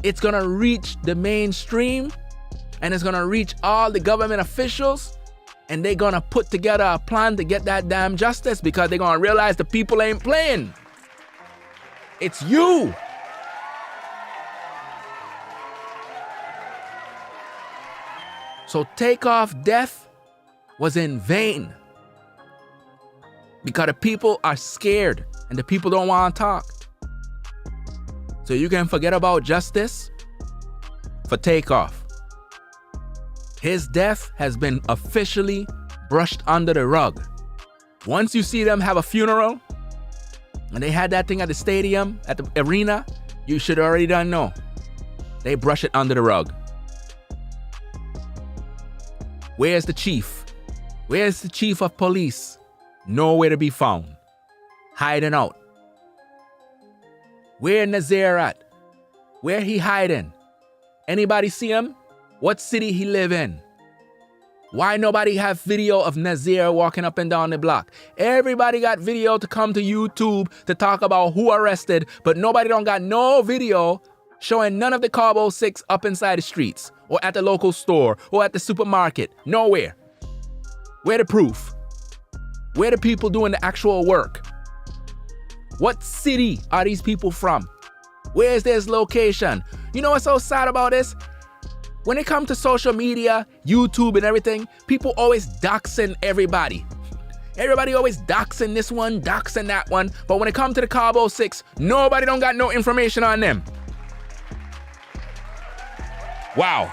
it's gonna reach the mainstream and it's gonna reach all the government officials, and they're gonna put together a plan to get that damn justice because they're gonna realize the people ain't playing. It's you. So Takeoff death was in vain because the people are scared and the people don't want to talk. So you can forget about justice for Takeoff. His death has been officially brushed under the rug. Once you see them have a funeral, and they had that thing at the stadium, at the arena, you should already done know. They brush it under the rug. Where's the chief? Where's the chief of police? Nowhere to be found. Hiding out. Where Nazir at? Where he hiding? Anybody see him? What city he live in? Why nobody have video of Nazir walking up and down the block? Everybody got video to come to YouTube to talk about who arrested, but nobody don't got no video showing none of the Cabo Six up inside the streets or at the local store or at the supermarket. Nowhere. Where the proof? Where the people doing the actual work? What city are these people from? Where's their location? You know what's so sad about this? When it comes to social media, YouTube and everything, people always doxing everybody. Everybody always doxing this one, doxing that one. But when it comes to the Cabo Six, nobody don't got no information on them. Wow.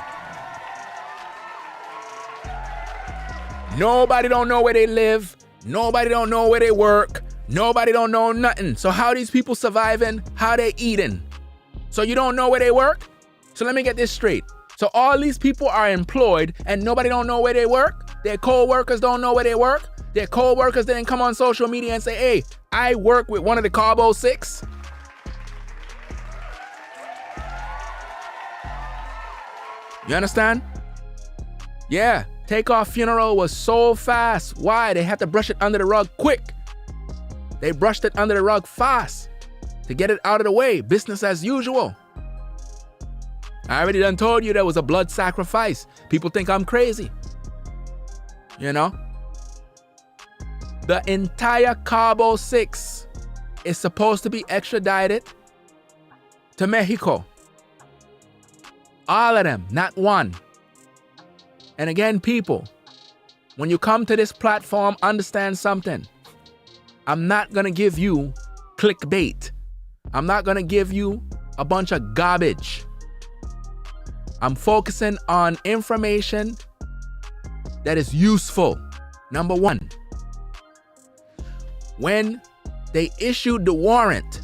Nobody don't know where they live. Nobody don't know where they work. Nobody don't know nothing. So how these people surviving? How they eating? So you don't know where they work? So let me get this straight. So all these people are employed and nobody don't know where they work? Their co-workers don't know where they work? Their co-workers didn't come on social media and say, hey, I work with one of the Cabo Six? You understand? Yeah, Takeoff funeral was so fast. Why? They had to brush it under the rug quick. They brushed it under the rug fast to get it out of the way. Business as usual. I already done told you there was a blood sacrifice. People think I'm crazy. You know? The entire Cabo Six is supposed to be extradited to Mexico. All of them, not one. And again, people, when you come to this platform, understand something. I'm not gonna give you clickbait. I'm not gonna give you a bunch of garbage. I'm focusing on information that is useful. Number one. when they issued the warrant,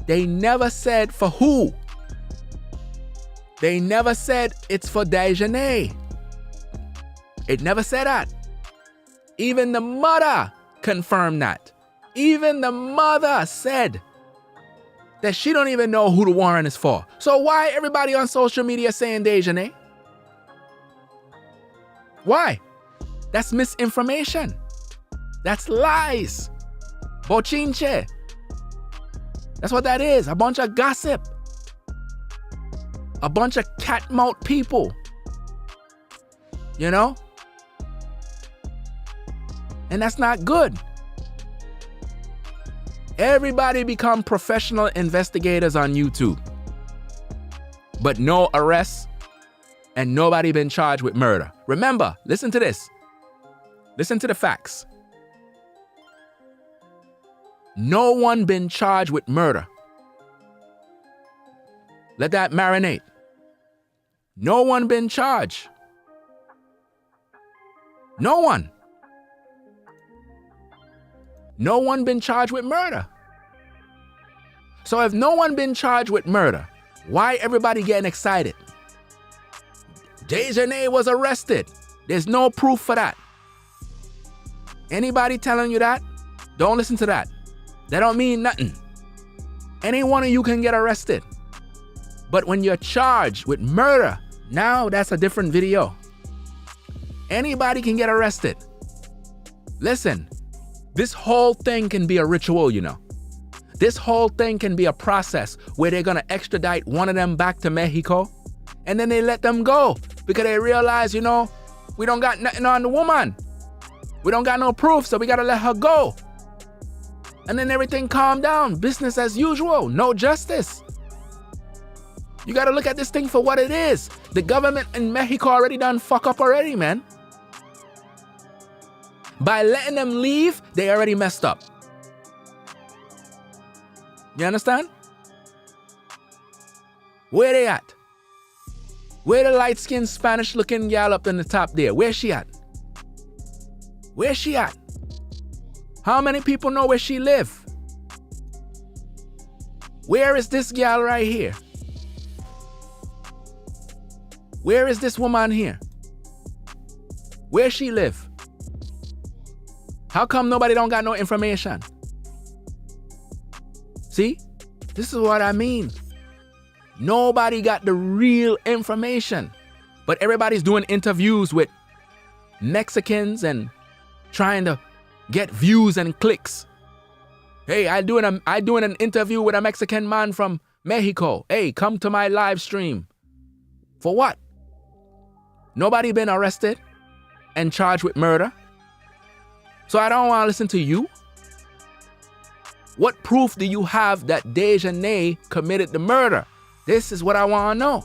they never said for who. They never said it's for DAEJHANAE. It never said that. Even the mother confirmed that. Even the mother said that she don't even know who the warrant is for. So why everybody on social media saying DAEJHANAE? Why? That's misinformation. That's lies. Bochinche. That's what that is. A bunch of gossip. A bunch of cat-mouth people. You know? And that's not good. Everybody become professional investigators on YouTube. But no arrests and nobody been charged with murder. Remember, listen to this. Listen to the facts. No one been charged with murder. Let that marinate. No one been charged. No one. No one been charged with murder. So if no one been charged with murder, why everybody getting excited? DAEJHANAE was arrested. There's no proof for that. Anybody telling you that? Don't listen to that. That don't mean nothing. Any one of you can get arrested. But when you're charged with murder, now that's a different video. Anybody can get arrested. Listen, this whole thing can be a ritual, you know. This whole thing can be a process where they're gonna extradite one of them back to Mexico and then they let them go because they realize, you know, we don't got nothing on the woman. We don't got no proof, so we gotta let her go. And then everything calm down, business as usual, no justice. You gotta look at this thing for what it is. The government in Mexico already done fuck up already, man. By letting them leave, they already messed up. You understand? Where they at? Where the light-skinned Spanish-looking gal up in the top there? Where she at? Where she at? How many people know where she live? Where is this gal right here? Where is this woman here? Where she live? How come nobody don't got no information? See? This is what I mean. Nobody got the real information. But everybody's doing interviews with Mexicans and trying to get views and clicks. Hey, I doing an interview with a Mexican man from Mexico. Hey, come to my live stream. For what? Nobody been arrested and charged with murder. So I don't want to listen to you. What proof do you have that DAEJHANAE committed the murder? This is what I want to know.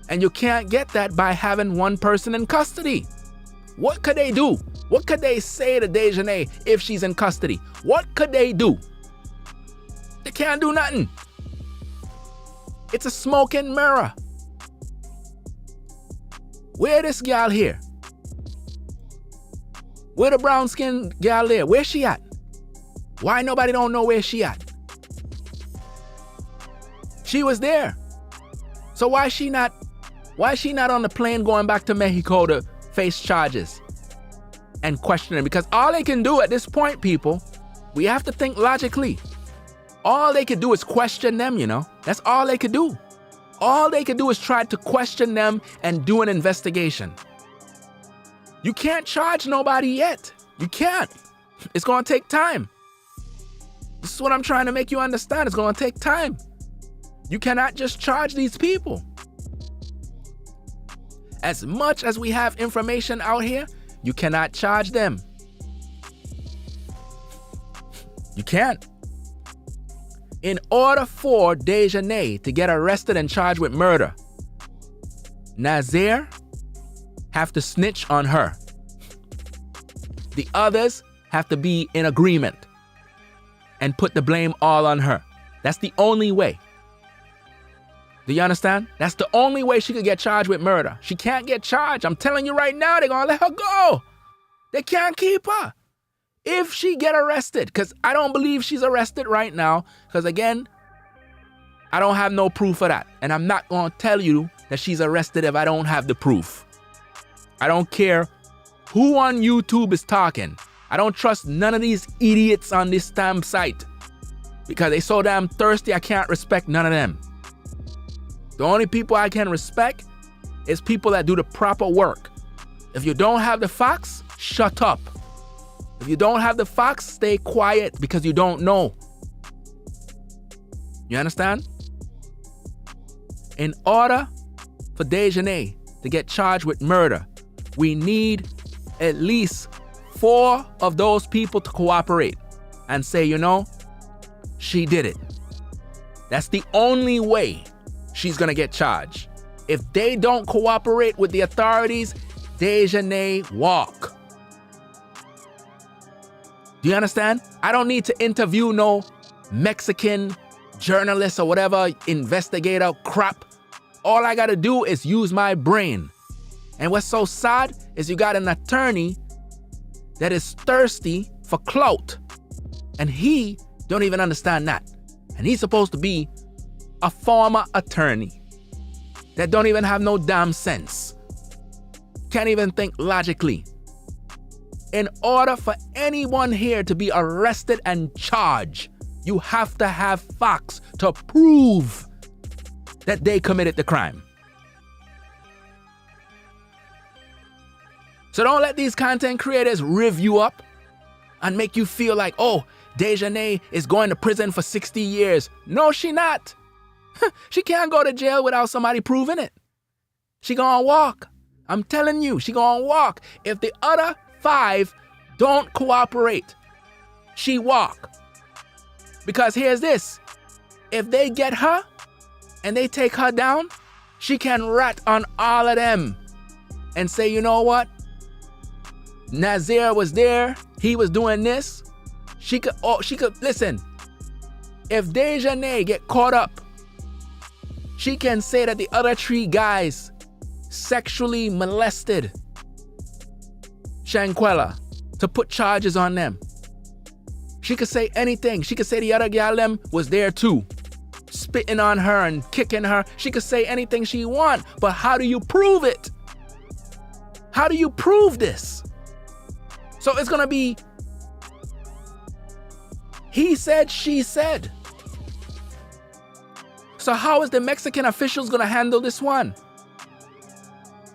And you can't get that by having one person in custody. What could they do? What could they say to DAEJHANAE if she's in custody? What could they do? They can't do nothing. It's a smoking mirror. Where this gal here? Where the brown skinned gal there? Where she at? Why nobody don't know where she at? She was there. So why she not on the plane going back to Mexico to face charges and question them? Because all they can do at this point, people, we have to think logically. All they could do is question them, you know. That's all they could do. All they could do is try to question them and do an investigation. You can't charge nobody yet. You can't. It's going to take time. This is what I'm trying to make you understand. It's going to take time. You cannot just charge these people. As much as we have information out here, you cannot charge them. You can't. In order for DAEJHANAE to get arrested and charged with murder, Nazir have to snitch on her. The others have to be in agreement and put the blame all on her. That's the only way. Do you understand? That's the only way she could get charged with murder. She can't get charged. I'm telling you right now, they're gonna let her go. They can't keep her. if she get arrested, because I don't believe she's arrested right now, because again, I don't have no proof of that. And I'm not going to tell you that she's arrested if I don't have the proof. I don't care who on YouTube is talking. I don't trust none of these idiots on this damn site because they so damn thirsty. I can't respect none of them. The only people I can respect is people that do the proper work. If you don't have the facts, shut up. If you don't have the facts, stay quiet because you don't know. You understand? In order for DAEJHANAE to get charged with murder, we need at least 4 of those people to cooperate and say, you know, she did it. That's the only way she's gonna get charged. If they don't cooperate with the authorities, DAEJHANAE walk. Do you understand? I don't need to interview no Mexican journalist or whatever, investigator crap. All I gotta do is use my brain. And what's so sad is you got an attorney that is thirsty for clout. And he don't even understand that. And he's supposed to be a former attorney that don't even have no damn sense. Can't even think logically. In order for anyone here to be arrested and charged, you have to have facts to prove that they committed the crime. So don't let these content creators riv you up and make you feel like, oh, DAEJHANAE is going to prison for 60 years. No, she not. She can't go to jail without somebody proving it. She gonna walk. I'm telling you, she gonna walk. If the other 5 don't cooperate, she walk. Because here's this. If they get her and they take her down, she can rat on all of them and say, you know what? Nazir was there. He was doing this. She could listen. If DAEJHANAE get caught up, she can say that the other 3 guys sexually molested Shanquella to put charges on them. She could say anything. She could say the other gal them was there too, spitting on her and kicking her. She could say anything she want, but how do you prove it? How do you prove this? So it's gonna be he said, she said. So how is the Mexican officials gonna handle this one?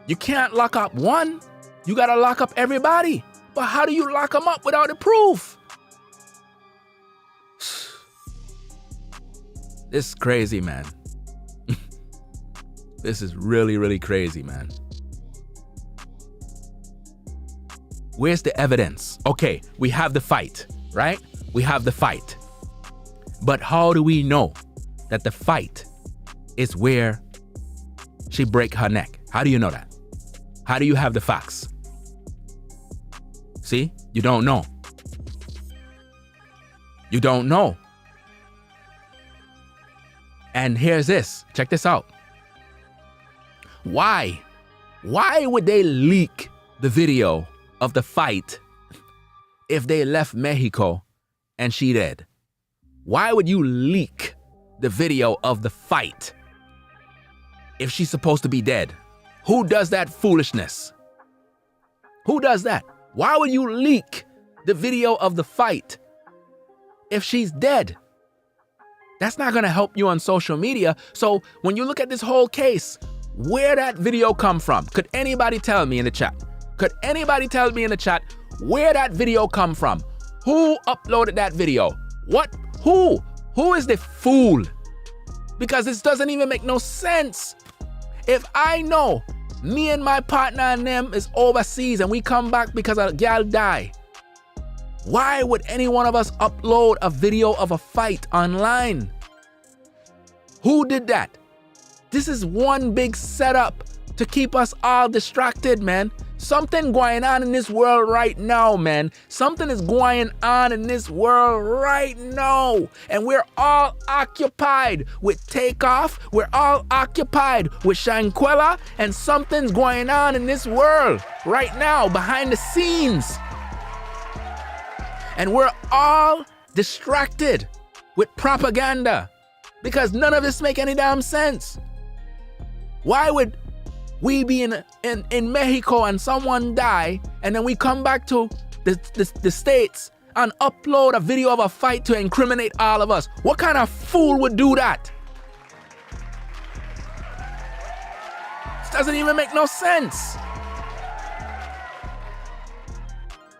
You can't lock up one. You gotta lock up everybody. But how do you lock them up without the proof? This is crazy, man. This is really, really crazy, man. Where's the evidence? Okay, we have the fight, right? We have the fight. But how do we know that the fight is where she break her neck? How do you know that? How do you have the facts? See, you don't know. You don't know. And here's this. Check this out. Why? Why would they leak the video of the fight if they left Mexico and she dead? Why would you leak the video of the fight if she's supposed to be dead? Who does that foolishness? Who does that? Why would you leak the video of the fight if she's dead? That's not gonna help you on social media. So when you look at this whole case, where that video come from? Could anybody tell me in the chat? Could anybody tell me in the chat where that video come from? Who uploaded that video? What? Who? Who is the fool? Because this doesn't even make no sense. If I know me and my partner and them is overseas and we come back because a gal die, why would any one of us upload a video of a fight online? Who did that? This is one big setup to keep us all distracted, man. Something going on in this world right now, man. Something is going on in this world right now. And we're all occupied with Takeoff. We're all occupied with Shanquella. And something's going on in this world right now behind the scenes. And we're all distracted with propaganda because none of this make any damn sense. Why would we be in Mexico and someone die, and then we come back to the States and upload a video of a fight to incriminate all of us? What kind of fool would do that? This doesn't even make no sense.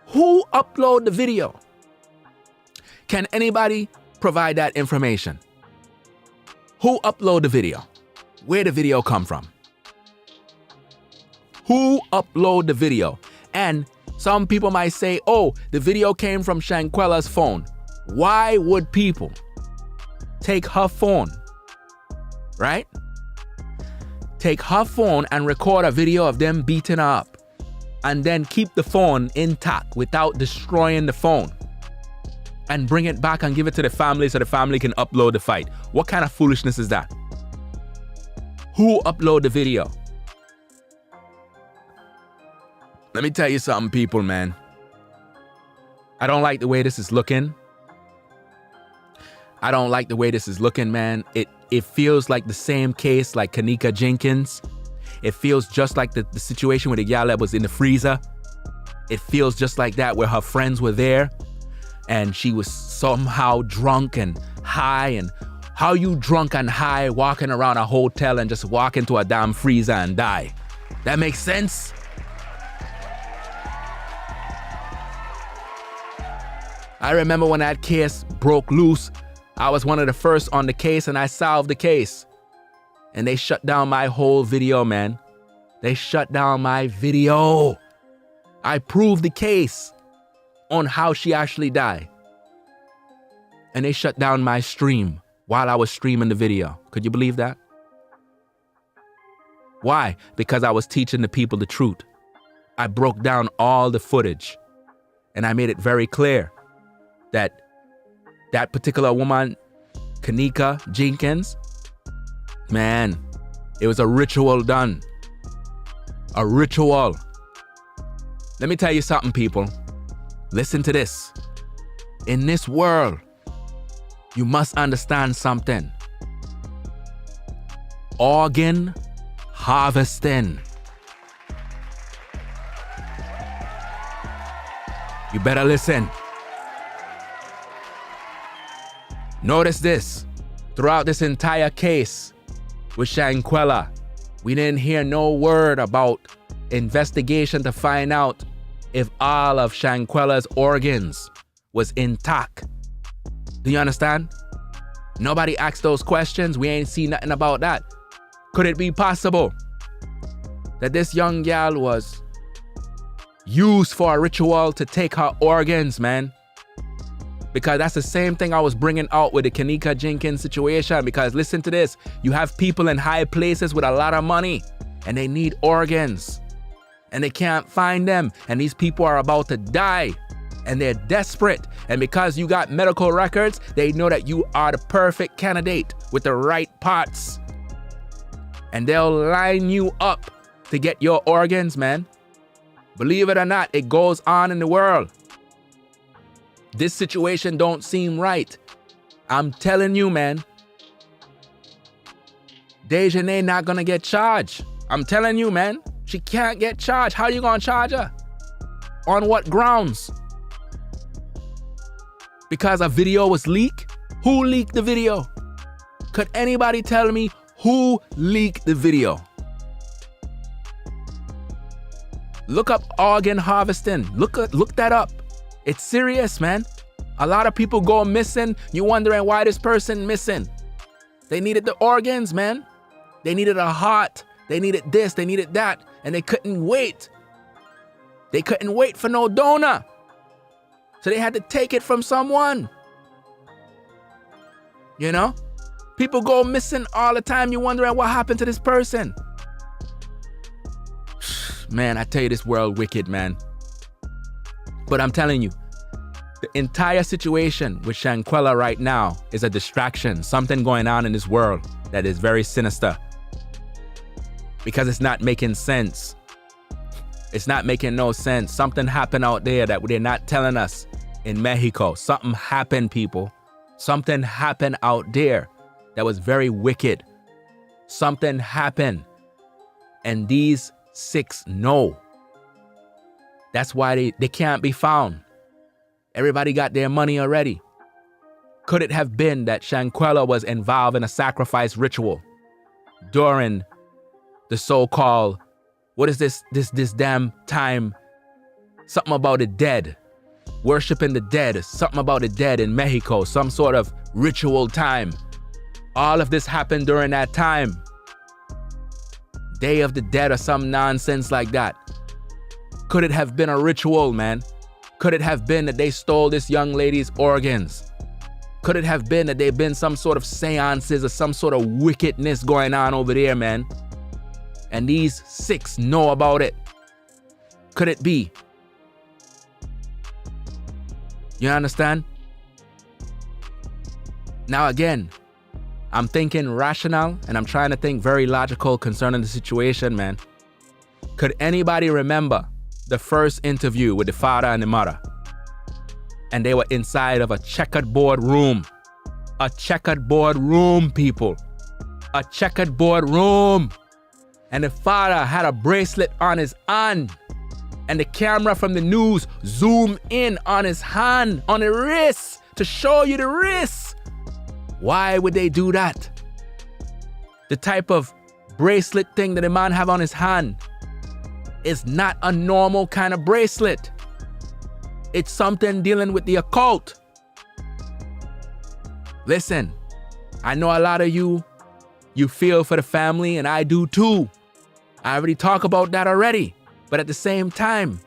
Who uploaded the video? Can anybody provide that information? Who uploaded the video? Where did the video come from? Who uploaded the video? And some people might say, oh, the video came from Shanquella's phone. Why would people take her phone, right? Take her phone and record a video of them beating her up and then keep the phone intact without destroying the phone and bring it back and give it to the family so the family can upload the fight? What kind of foolishness is that? Who uploaded the video? Let me tell you something, people, man. I don't like the way this is looking. I don't like the way this is looking, man. It feels like the same case like Kanika Jenkins. It feels just like the situation with the gal that was in the freezer. It feels just like that, where her friends were there and she was somehow drunk and high. And how you drunk and high walking around a hotel and just walk into a damn freezer and die? That makes sense? I remember when that case broke loose, I was one of the first on the case and I solved the case. And they shut down my whole video, man. They shut down my video. I proved the case on how she actually died. And they shut down my stream while I was streaming the video. Could you believe that? Why? Because I was teaching the people the truth. I broke down all the footage and I made it very clear that that particular woman, Kanika Jenkins, man, it was a ritual done. A ritual. Let me tell you something, people. Listen to this. In this world, you must understand something. Organ harvesting. You better listen. Notice this. Throughout this entire case with Shanquella, we didn't hear no word about investigation to find out if all of Shanquella's organs was intact. Do you understand? Nobody asked those questions. We ain't seen nothing about that. Could it be possible that this young gal was used for a ritual to take her organs, man? Because that's the same thing I was bringing out with the Kanika Jenkins situation. Because listen to this. You have people in high places with a lot of money and they need organs and they can't find them. And these people are about to die and they're desperate. And because you got medical records, they know that you are the perfect candidate with the right parts. And they'll line you up to get your organs, man. Believe it or not, it goes on in the world. This situation don't seem right. I'm telling you, man. DAEJHANAE not gonna get charged. I'm telling you, man. She can't get charged. How you gonna charge her? On what grounds? Because a video was leaked? Who leaked the video? Could anybody tell me who leaked the video? Look up organ harvesting. Look that up. It's serious, man. A lot of people go missing. You wondering why this person missing. They needed the organs, man. They needed a heart. They needed this. They needed that. And they couldn't wait. They couldn't wait for no donor. So they had to take it from someone. You know? People go missing all the time. You wondering what happened to this person. Man, I tell you, this world wicked, man. But I'm telling you, the entire situation with Shanquella right now is a distraction. Something going on in this world that is very sinister. Because it's not making sense. It's not making no sense. Something happened out there that they're not telling us. in Mexico. Something happened, people. Something happened out there that was very wicked. Something happened. And these 6 know. That's why they can't be found. Everybody got their money already. Could it have been that Shanquella was involved in a sacrifice ritual during the so-called, what is this damn time? Something about the dead. Worshipping the dead. Something about the dead in Mexico. Some sort of ritual time. All of this happened during that time. Day of the Dead or some nonsense like that. Could it have been a ritual, man? Could it have been that they stole this young lady's organs? Could it have been that they've been some sort of seances or some sort of wickedness going on over there, man? And these 6 know about it. Could it be? You understand? Now again, I'm thinking rational and I'm trying to think very logical concerning the situation, man. Could anybody remember the first interview with the father and the mother? And they were inside of a checkered board room. A checkered board room, people. A checkered board room. And the father had a bracelet on his hand. And the camera from the news zoomed in on his hand, on the wrist, to show you the wrist. Why would they do that? The type of bracelet thing that a man have on his hand is not a normal kind of bracelet. It's something dealing with the occult. Listen, I know a lot of you feel for the family, and I do too. I already talked about that already. But at the same time,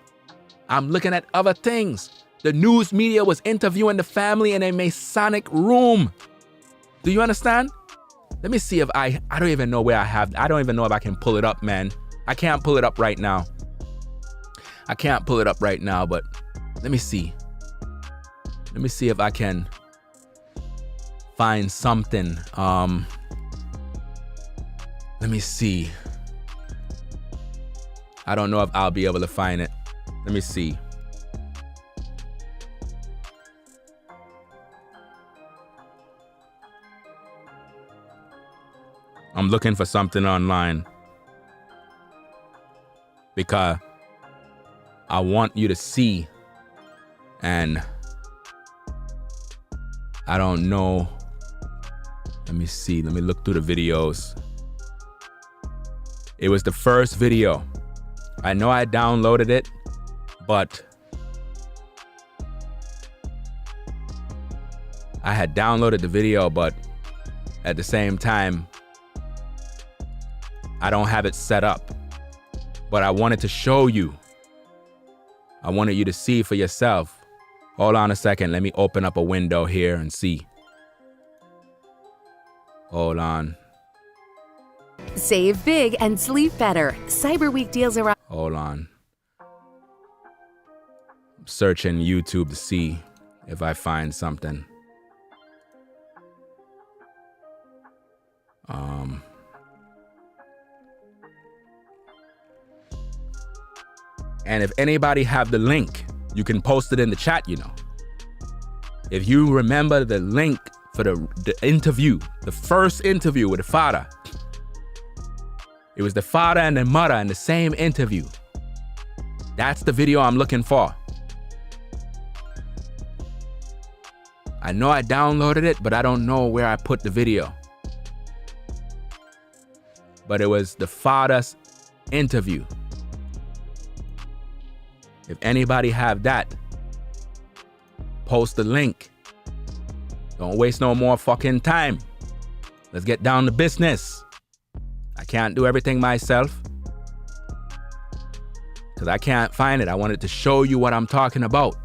I'm looking at other things. The news media was interviewing the family in a Masonic room. Do you understand? Let me see if I don't even know where I don't even know if I can pull it up, man. I can't pull it up right now. I can't pull it up right now, but let me see. Let me see if I can find something. Let me see. I don't know if I'll be able to find it. Let me see. I'm looking for something online because I want you to see, and I don't know. Let me see. Let me look through the videos. It was the first video. I know I downloaded it, but I had downloaded the video, but at the same time, I don't have it set up. But I wanted to show you. I wanted you to see for yourself. Hold on a second. Let me open up a window here and see. Hold on. Save big and sleep better. Cyber Week deals around. Hold on. I'm searching YouTube to see if I find something. And if anybody have the link, you can post it in the chat, you know. If you remember the link for the interview, the first interview with the father, it was the father and the mother in the same interview. That's the video I'm looking for. I know I downloaded it, but I don't know where I put the video. But it was the father's interview. If anybody have that, post the link. Don't waste no more fucking time. Let's get down to business. I can't do everything myself because I can't find it. I wanted to show you what I'm talking about.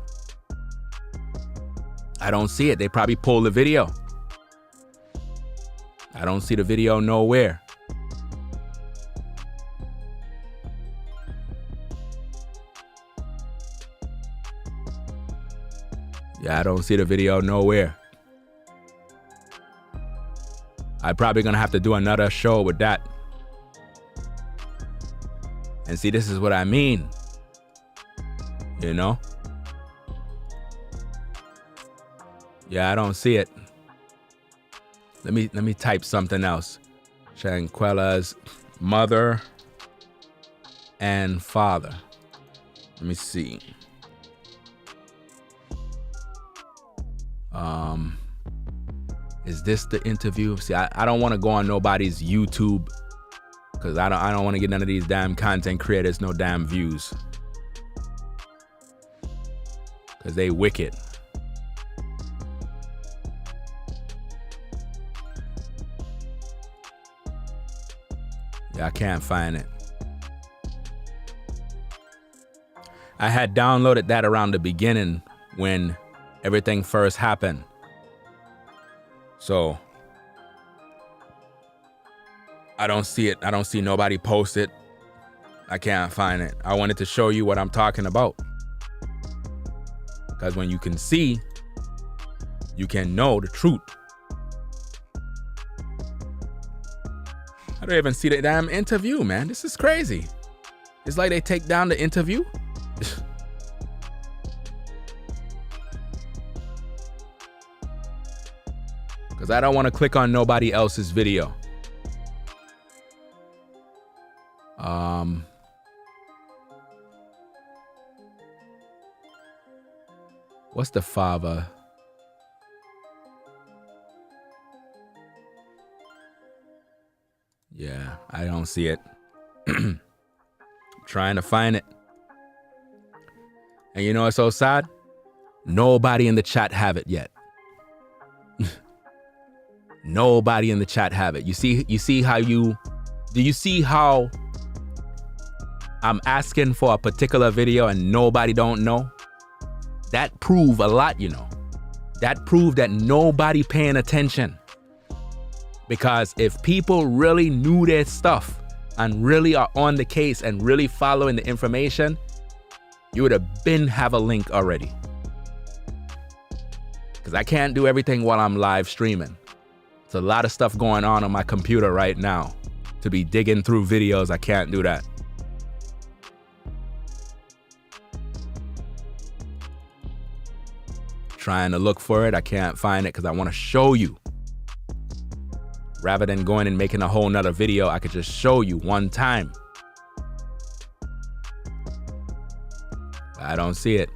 I don't see it. They probably pulled the video. I don't see the video nowhere. Yeah, I don't see the video nowhere. I'm probably gonna have to do another show with that. And see, this is what I mean. You know? Yeah, I don't see it. Let me type something else. Shanquella's mother and father. Let me see. Is this the interview? See, I don't want to go on nobody's YouTube because I don't want to get none of these damn content creators no damn views. Because they wicked. Yeah, I can't find it. I had downloaded that around the beginning when everything first happened. So I don't see it. I don't see nobody post it. I can't find it. I wanted to show you what I'm talking about. Because when you can see, you can know the truth. I don't even see the damn interview, man. This is crazy. It's like they take down the interview. Because I don't want to click on nobody else's video. What's the father? Yeah, I don't see it. Trying to find it. And you know what's so sad? Nobody in the chat have it yet. Nobody in the chat have it. You see how do you see how I'm asking for a particular video and nobody don't know? That prove a lot, you know. That prove that nobody paying attention. Because if people really knew their stuff and really are on the case and really following the information, you would have been have a link already. Because I can't do everything while I'm live streaming. There's a lot of stuff going on my computer right now. To be digging through videos, I can't do that. Trying to look for it, I can't find it because I want to show you. Rather than going and making a whole nother video, I could just show you one time. I don't see it.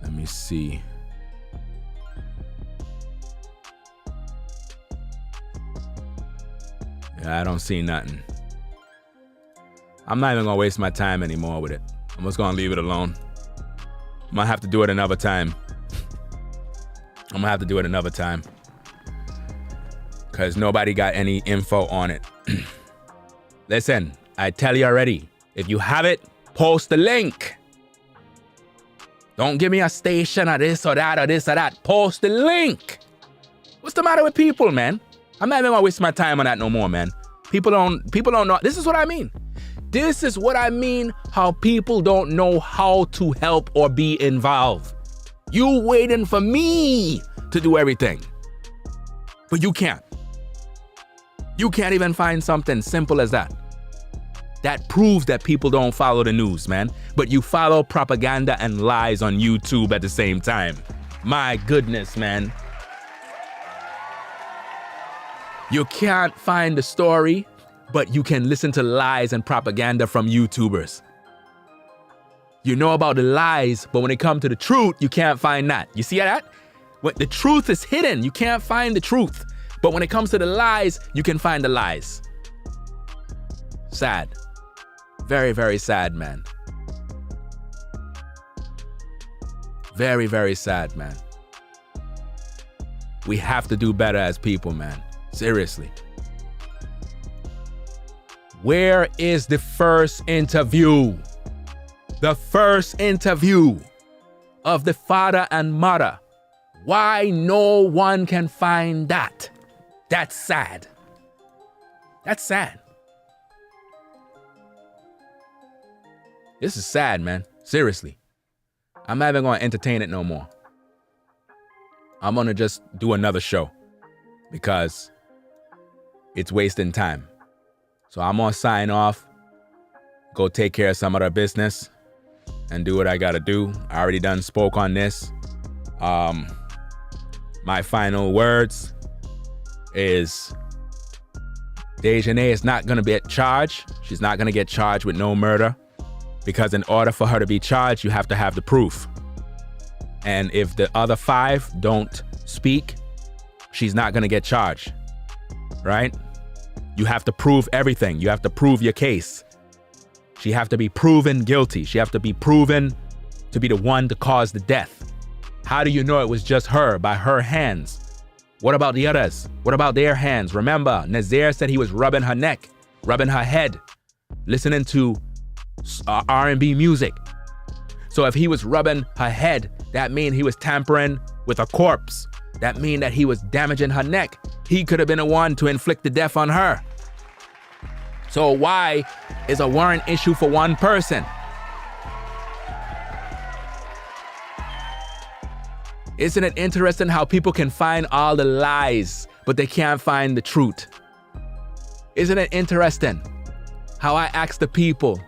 Let me see. Yeah, I don't see nothing. I'm not even gonna waste my time anymore with it. I'm just gonna leave it alone. I might have to do it another time. I'm gonna have to do it another time. Cause nobody got any info on it. Listen, I tell you already, if you have it, post the link. Don't give me a station or this or that or this or that. Post the link. What's the matter with people, man? I'm not even gonna waste my time on that no more, man. People don't know. This is what I mean. This is what I mean, how people don't know how to help or be involved. You waiting for me to do everything. But you can't. You can't even find something simple as that. That proves that people don't follow the news, man. But you follow propaganda and lies on YouTube at the same time. My goodness, man. You can't find the story, but you can listen to lies and propaganda from YouTubers. You know about the lies, but when it comes to the truth, you can't find that. You see that? When the truth is hidden, you can't find the truth. But when it comes to the lies, you can find the lies. Sad. Very, very sad, man. Very, very sad, man. We have to do better as people, man. Seriously. Where is the first interview? The first interview of the father and mother. Why no one can find that? That's sad. That's sad. This is sad, man. Seriously. I'm not even going to entertain it no more. I'm going to just do another show because it's wasting time. So I'm going to sign off, go take care of some other business, and do what I gotta do. I already done spoke on this. My final words is DAEJHANAE is not gonna get charged. She's not gonna get charged with no murder, because in order for her to be charged, you have to have the proof. And if the other 5 don't speak, she's not gonna get charged, right? You have to prove everything. You have to prove your case. She have to be proven guilty. She have to be proven to be the one to cause the death. How do you know it was just her, by her hands? What about the others? What about their hands? Remember, Nazir said he was rubbing her neck, rubbing her head, listening to R&B music. So if he was rubbing her head, that means he was tampering with a corpse. That means that he was damaging her neck. He could have been the one to inflict the death on her. So why is a warrant issue for one person? Isn't it interesting how people can find all the lies, but they can't find the truth? Isn't it interesting how I asked the people,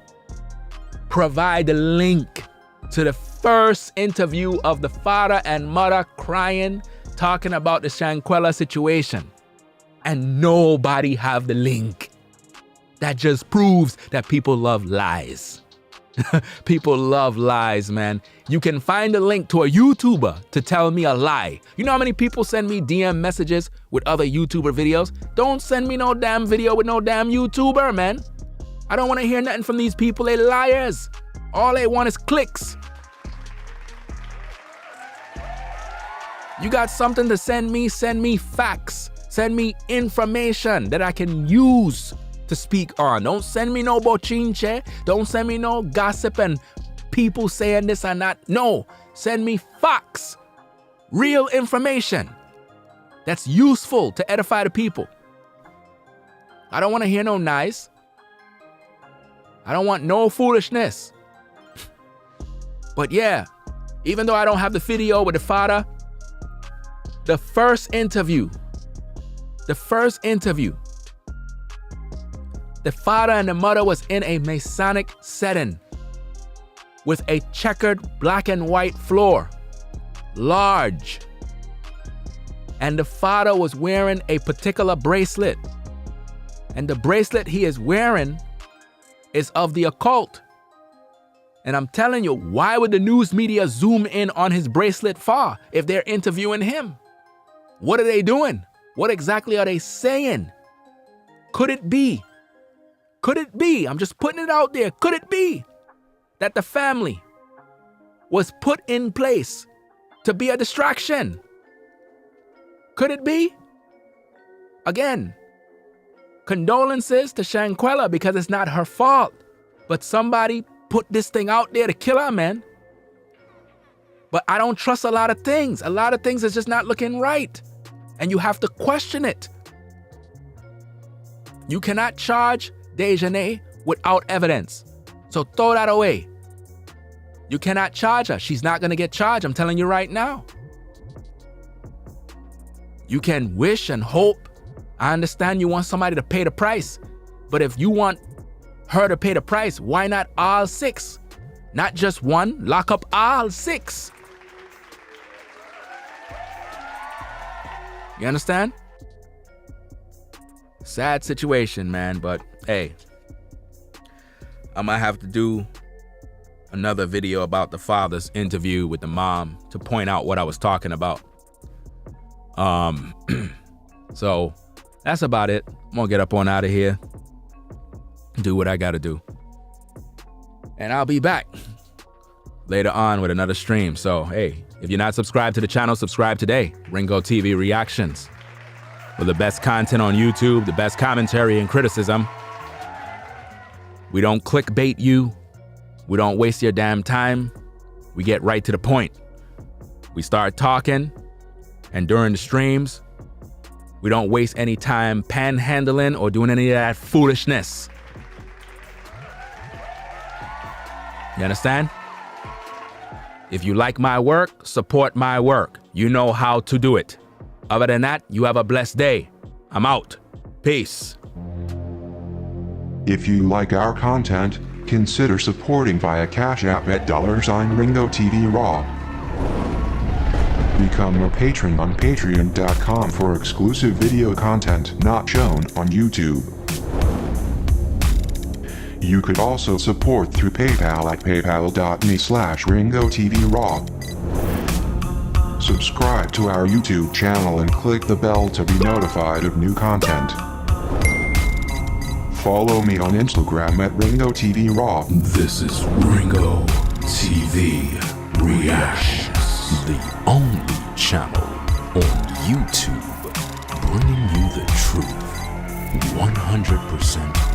provide the link to the first interview of the father and mother crying, talking about the Shanquella situation, and nobody have the link. That just proves that people love lies. People love lies, man. You can find a link to a YouTuber to tell me a lie. You know how many people send me DM messages with other YouTuber videos? Don't send me no damn video with no damn YouTuber, man. I don't want to hear nothing from these people. They liars. All they want is clicks. You got something to send me facts. Send me information that I can use to speak on. Don't send me no bochinche. Don't send me no gossip and people saying this and that. No, send me facts, real information that's useful to edify the people. I don't want to hear no lies. I don't want no foolishness. But yeah, even though I don't have the video with the father, the first interview, the father and the mother was in a Masonic setting with a checkered black and white floor, large. And the father was wearing a particular bracelet. And the bracelet he is wearing is of the occult. And I'm telling you, why would the news media zoom in on his bracelet for if they're interviewing him? What are they doing? What exactly are they saying? Could it be? I'm just putting it out there. Could it be that the family was put in place to be a distraction? Could it be? Again, condolences to Shanquella because it's not her fault. But somebody put this thing out there to kill her, man. But I don't trust a lot of things. A lot of things is just not looking right. And you have to question it. You cannot charge DAEJHANAE without evidence. So throw that away. You cannot charge her. She's not going to get charged. I'm telling you right now. You can wish and hope. I understand you want somebody to pay the price. But if you want her to pay the price, why not all 6? Not just one. Lock up all 6. You understand? Sad situation, man, but hey, I might have to do another video about the father's interview with the mom to point out what I was talking about. So that's about it. I'm gonna get up on out of here, do what I gotta do, and I'll be back later on with another stream. So hey, if you're not subscribed to the channel, subscribe today. Ringo TV Reactions. For the best content on YouTube, the best commentary and criticism. We don't clickbait you. We don't waste your damn time. We get right to the point. We start talking, and during the streams, we don't waste any time panhandling or doing any of that foolishness. You understand? If you like my work, support my work. You know how to do it. Other than that, you have a blessed day. I'm out. Peace. If you like our content, Consider supporting via Cash App at $Ringo TV Raw. Become a patron on patreon.com for exclusive video content not shown on YouTube. You could also support through PayPal at paypal.me/RingoTVRaw. Subscribe to our YouTube channel and click the bell to be notified of new content. Follow me on Instagram at RingoTVRaw. This is Ringo TV Reactions, the only channel on YouTube bringing you the truth 100%